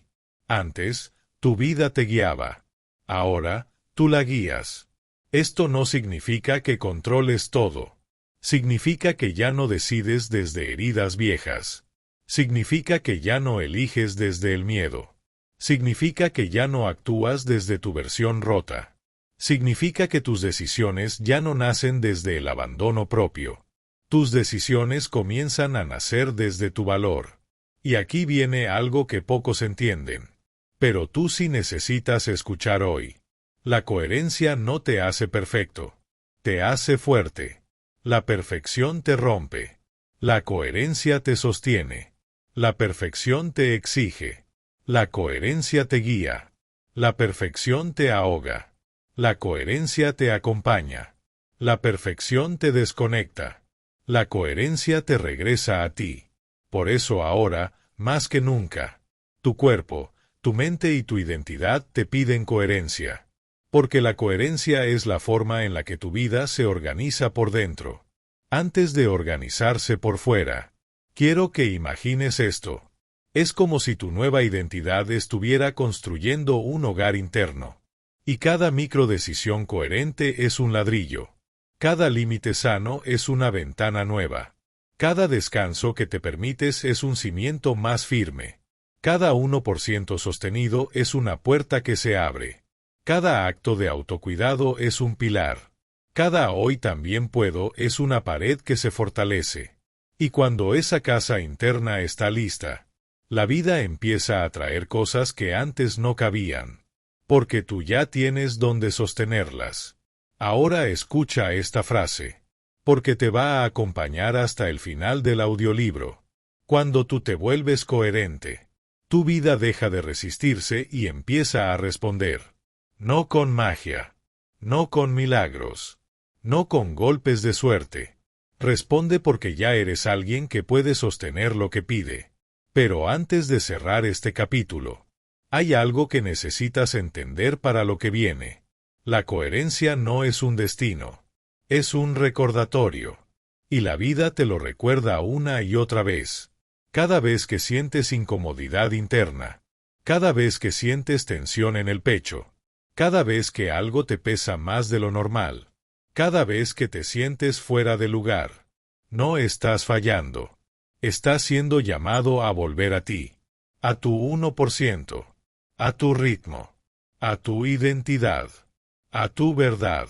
Antes, tu vida te guiaba. Ahora, tú la guías. Esto no significa que controles todo. Significa que ya no decides desde heridas viejas. Significa que ya no eliges desde el miedo. Significa que ya no actúas desde tu versión rota. Significa que tus decisiones ya no nacen desde el abandono propio. Tus decisiones comienzan a nacer desde tu valor. Y aquí viene algo que pocos entienden. Pero tú sí necesitas escuchar hoy. La coherencia no te hace perfecto. Te hace fuerte. La perfección te rompe. La coherencia te sostiene. La perfección te exige. La coherencia te guía. La perfección te ahoga. La coherencia te acompaña. La perfección te desconecta. La coherencia te regresa a ti. Por eso ahora, más que nunca, tu cuerpo, tu mente y tu identidad te piden coherencia. Porque la coherencia es la forma en la que tu vida se organiza por dentro. Antes de organizarse por fuera. Quiero que imagines esto. Es como si tu nueva identidad estuviera construyendo un hogar interno. Y cada microdecisión coherente es un ladrillo. Cada límite sano es una ventana nueva. Cada descanso que te permites es un cimiento más firme. Cada 1% sostenido es una puerta que se abre. Cada acto de autocuidado es un pilar. Cada hoy también puedo es una pared que se fortalece. Y cuando esa casa interna está lista, la vida empieza a traer cosas que antes no cabían. Porque tú ya tienes donde sostenerlas. Ahora escucha esta frase. Porque te va a acompañar hasta el final del audiolibro. Cuando tú te vuelves coherente, tu vida deja de resistirse y empieza a responder. No con magia. No con milagros. No con golpes de suerte. Responde porque ya eres alguien que puede sostener lo que pide. Pero antes de cerrar este capítulo, hay algo que necesitas entender para lo que viene. La coherencia no es un destino. Es un recordatorio. Y la vida te lo recuerda una y otra vez. Cada vez que sientes incomodidad interna. Cada vez que sientes tensión en el pecho. Cada vez que algo te pesa más de lo normal. Cada vez que te sientes fuera de lugar. No estás fallando. Estás siendo llamado a volver a ti. A tu 1%. A tu ritmo. A tu identidad. A tu verdad.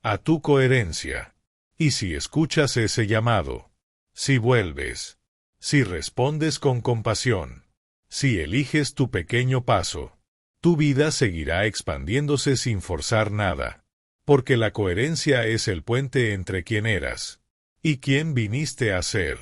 A tu coherencia. Y si escuchas ese llamado, si vuelves, si respondes con compasión, si eliges tu pequeño paso, tu vida seguirá expandiéndose sin forzar nada. Porque la coherencia es el puente entre quién eras y quién viniste a ser.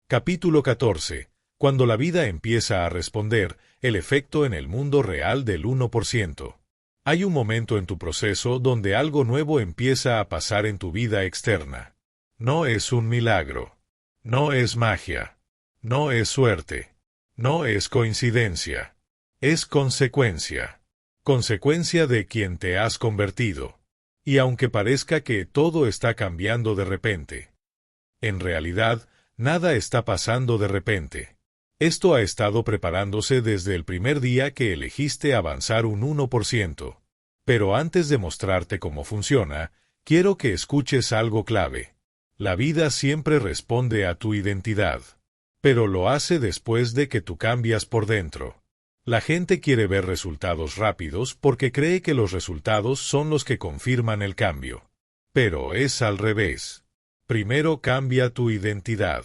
Capítulo 14. Cuando la vida empieza a responder, el efecto en el mundo real del 1%. Hay un momento en tu proceso donde algo nuevo empieza a pasar en tu vida externa. No es un milagro. No es magia. No es suerte. No es coincidencia. Es consecuencia. Consecuencia de quien te has convertido. Y aunque parezca que todo está cambiando de repente, en realidad, nada está pasando de repente. Esto ha estado preparándose desde el primer día que elegiste avanzar un 1%. Pero antes de mostrarte cómo funciona, quiero que escuches algo clave. La vida siempre responde a tu identidad. Pero lo hace después de que tú cambias por dentro. La gente quiere ver resultados rápidos porque cree que los resultados son los que confirman el cambio. Pero es al revés. Primero cambia tu identidad.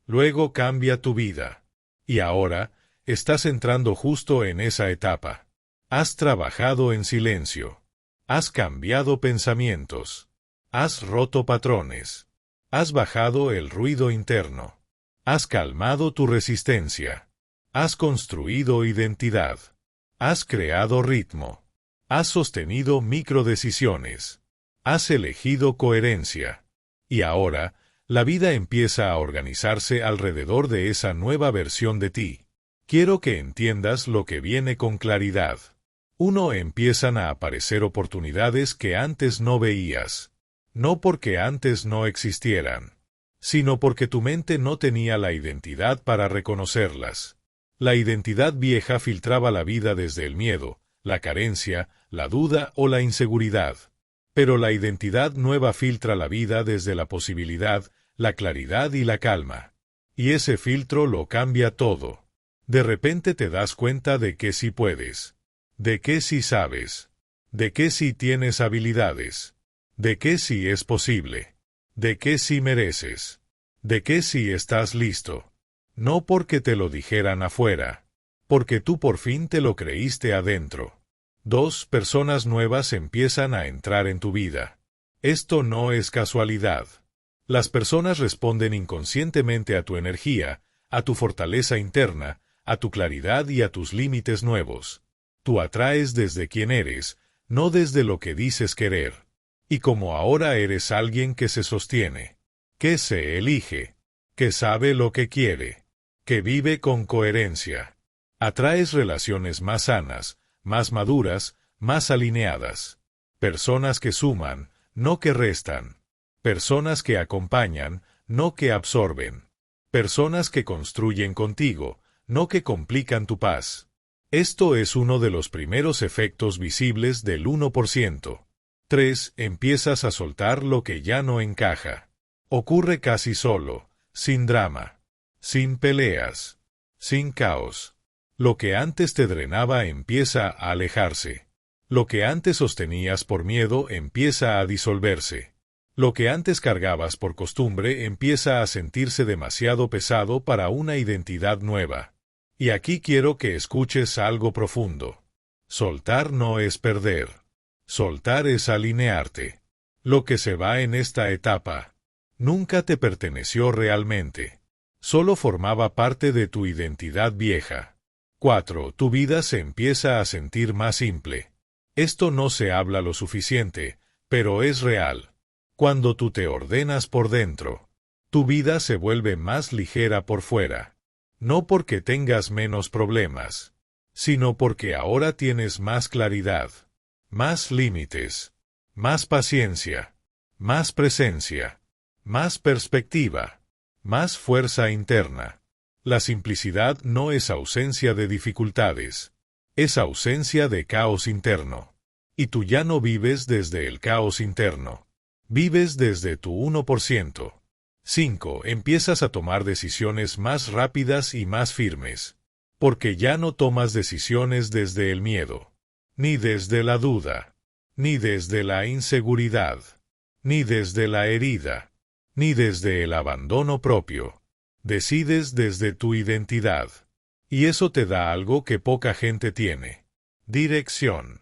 Luego cambia tu vida. Y ahora, estás entrando justo en esa etapa. Has trabajado en silencio. Has cambiado pensamientos. Has roto patrones. Has bajado el ruido interno. Has calmado tu resistencia. Has construido identidad. Has creado ritmo. Has sostenido microdecisiones. Has elegido coherencia. Y ahora, la vida empieza a organizarse alrededor de esa nueva versión de ti. Quiero que entiendas lo que viene con claridad. 1. Empiezan a aparecer oportunidades que antes no veías. No porque antes no existieran, sino porque tu mente no tenía la identidad para reconocerlas. La identidad vieja filtraba la vida desde el miedo, la carencia, la duda o la inseguridad. Pero la identidad nueva filtra la vida desde la posibilidad, la claridad y la calma. Y ese filtro lo cambia todo. De repente te das cuenta de que sí puedes. De que sí sabes. De que sí tienes habilidades. De que sí es posible. De que sí mereces. De que sí estás listo. No porque te lo dijeran afuera. Porque tú por fin te lo creíste adentro. 2. Personas nuevas empiezan a entrar en tu vida. Esto no es casualidad. Las personas responden inconscientemente a tu energía, a tu fortaleza interna, a tu claridad y a tus límites nuevos. Tú atraes desde quien eres, no desde lo que dices querer. Y como ahora eres alguien que se sostiene, que se elige, que sabe lo que quiere, que vive con coherencia, atraes relaciones más sanas, más maduras, más alineadas. Personas que suman, no que restan. Personas que acompañan, no que absorben. Personas que construyen contigo, no que complican tu paz. Esto es uno de los primeros efectos visibles del 1%. 3. Empiezas a soltar lo que ya no encaja. Ocurre casi solo, sin drama, sin peleas, sin caos. Lo que antes te drenaba empieza a alejarse. Lo que antes sostenías por miedo empieza a disolverse. Lo que antes cargabas por costumbre empieza a sentirse demasiado pesado para una identidad nueva. Y aquí quiero que escuches algo profundo. Soltar no es perder. Soltar es alinearte. Lo que se va en esta etapa nunca te perteneció realmente. Solo formaba parte de tu identidad vieja. 4. Tu vida se empieza a sentir más simple. Esto no se habla lo suficiente, pero es real. Cuando tú te ordenas por dentro, tu vida se vuelve más ligera por fuera. No porque tengas menos problemas, sino porque ahora tienes más claridad, más límites, más paciencia, más presencia, más perspectiva, más fuerza interna. La simplicidad no es ausencia de dificultades, es ausencia de caos interno. Y tú ya no vives desde el caos interno. Vives desde tu 1%. 5. Empiezas a tomar decisiones más rápidas y más firmes. Porque ya no tomas decisiones desde el miedo, ni desde la duda, ni desde la inseguridad, ni desde la herida, ni desde el abandono propio. Decides desde tu identidad. Y eso te da algo que poca gente tiene. Dirección.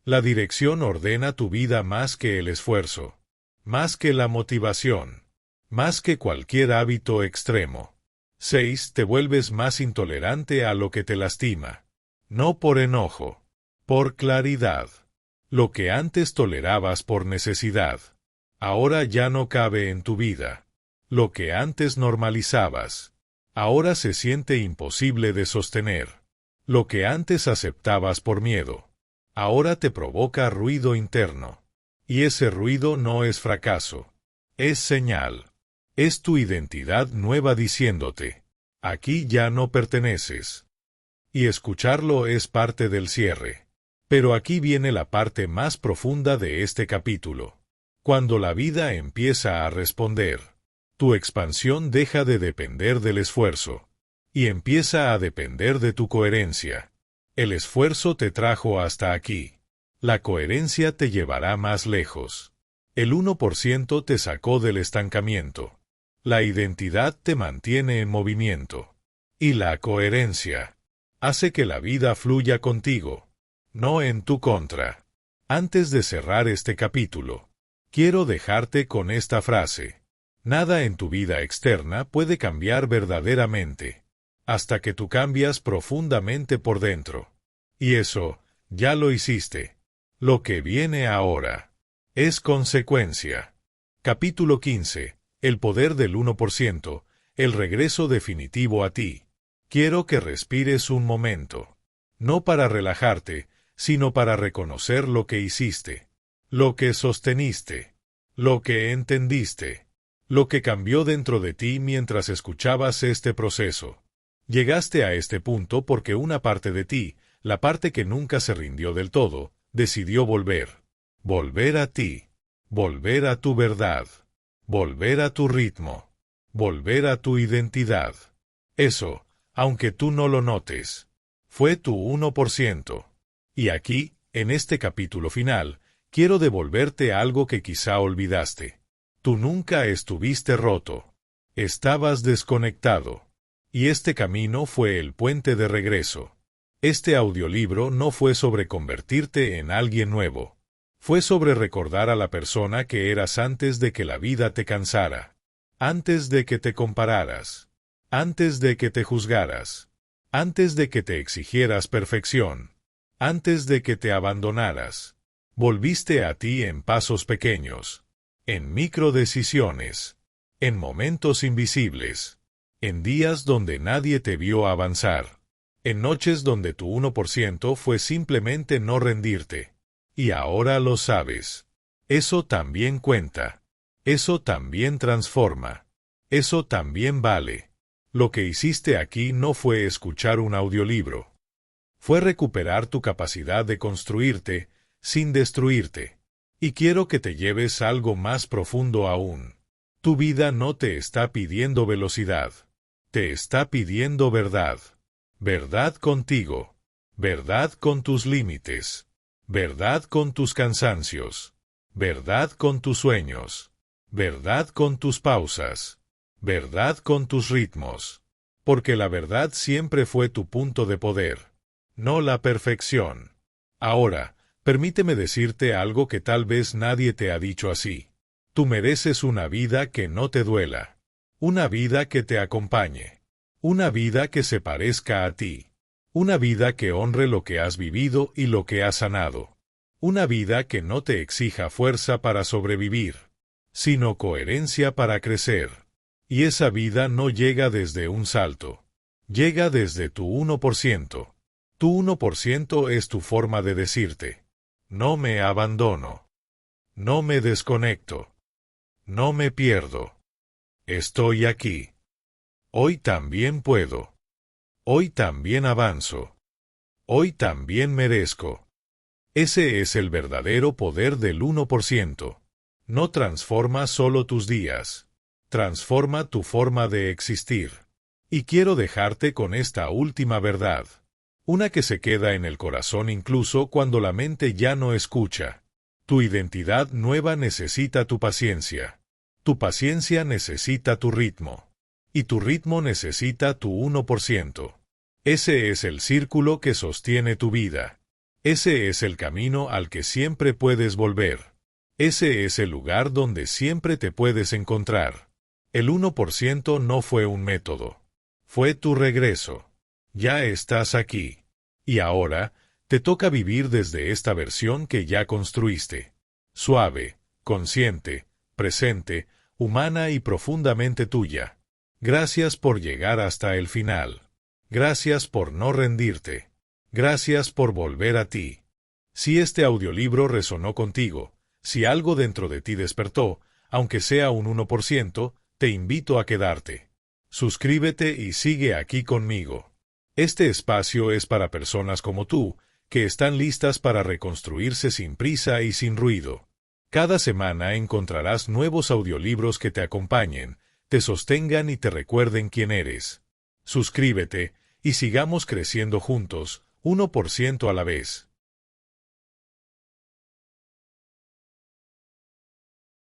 La dirección ordena tu vida más que el esfuerzo, más que la motivación, más que cualquier hábito extremo. 6. Te vuelves más intolerante a lo que te lastima. No por enojo, por claridad. Lo que antes tolerabas por necesidad, ahora ya no cabe en tu vida. Lo que antes normalizabas, ahora se siente imposible de sostener. Lo que antes aceptabas por miedo, ahora te provoca ruido interno. Y ese ruido no es fracaso, es señal. Es tu identidad nueva diciéndote, aquí ya no perteneces. Y escucharlo es parte del cierre. Pero aquí viene la parte más profunda de este capítulo. Cuando la vida empieza a responder, tu expansión deja de depender del esfuerzo y empieza a depender de tu coherencia. El esfuerzo te trajo hasta aquí. La coherencia te llevará más lejos. El 1% te sacó del estancamiento. La identidad te mantiene en movimiento. Y la coherencia hace que la vida fluya contigo, no en tu contra. Antes de cerrar este capítulo, quiero dejarte con esta frase. Nada en tu vida externa puede cambiar verdaderamente, hasta que tú cambias profundamente por dentro. Y eso, ya lo hiciste. Lo que viene ahora es consecuencia. Capítulo 15. El poder del 1%, el regreso definitivo a ti. Quiero que respires un momento. No para relajarte, sino para reconocer lo que hiciste, lo que sosteniste, lo que entendiste, lo que cambió dentro de ti mientras escuchabas este proceso. Llegaste a este punto porque una parte de ti, la parte que nunca se rindió del todo, decidió volver. Volver a ti. Volver a tu verdad. Volver a tu ritmo. Volver a tu identidad. Eso, aunque tú no lo notes, fue tu 1%. Y aquí, en este capítulo final, quiero devolverte algo que quizá olvidaste. Tú nunca estuviste roto. Estabas desconectado. Y este camino fue el puente de regreso. Este audiolibro no fue sobre convertirte en alguien nuevo. Fue sobre recordar a la persona que eras antes de que la vida te cansara. Antes de que te compararas. Antes de que te juzgaras. Antes de que te exigieras perfección. Antes de que te abandonaras. Volviste a ti en pasos pequeños. En microdecisiones. En momentos invisibles. En días donde nadie te vio avanzar. En noches donde tu 1% fue simplemente no rendirte. Y ahora lo sabes. Eso también cuenta. Eso también transforma. Eso también vale. Lo que hiciste aquí no fue escuchar un audiolibro. Fue recuperar tu capacidad de construirte, sin destruirte. Y quiero que te lleves algo más profundo aún. Tu vida no te está pidiendo velocidad. Te está pidiendo verdad. Verdad contigo. Verdad con tus límites. Verdad con tus cansancios. Verdad con tus sueños. Verdad con tus pausas. Verdad con tus ritmos. Porque la verdad siempre fue tu punto de poder, no la perfección. Ahora, permíteme decirte algo que tal vez nadie te ha dicho así. Tú mereces una vida que no te duela. Una vida que te acompañe. Una vida que se parezca a ti. Una vida que honre lo que has vivido y lo que has sanado. Una vida que no te exija fuerza para sobrevivir, sino coherencia para crecer. Y esa vida no llega desde un salto. Llega desde tu 1%. Tu 1% es tu forma de decirte: no me abandono. No me desconecto. No me pierdo. Estoy aquí. Hoy también puedo. Hoy también avanzo. Hoy también merezco. Ese es el verdadero poder del 1%. No transforma solo tus días. Transforma tu forma de existir. Y quiero dejarte con esta última verdad. Una que se queda en el corazón incluso cuando la mente ya no escucha. Tu identidad nueva necesita tu paciencia. Tu paciencia necesita tu ritmo. Y tu ritmo necesita tu 1%. Ese es el círculo que sostiene tu vida. Ese es el camino al que siempre puedes volver. Ese es el lugar donde siempre te puedes encontrar. El 1% no fue un método. Fue tu regreso. Ya estás aquí. Y ahora, te toca vivir desde esta versión que ya construiste. Suave, consciente, presente, humana y profundamente tuya. Gracias por llegar hasta el final. Gracias por no rendirte. Gracias por volver a ti. Si este audiolibro resonó contigo, si algo dentro de ti despertó, aunque sea un 1%, te invito a quedarte. Suscríbete y sigue aquí conmigo. Este espacio es para personas como tú, que están listas para reconstruirse sin prisa y sin ruido. Cada semana encontrarás nuevos audiolibros que te acompañen, te sostengan y te recuerden quién eres. Suscríbete y sigamos creciendo juntos, 1% a la vez.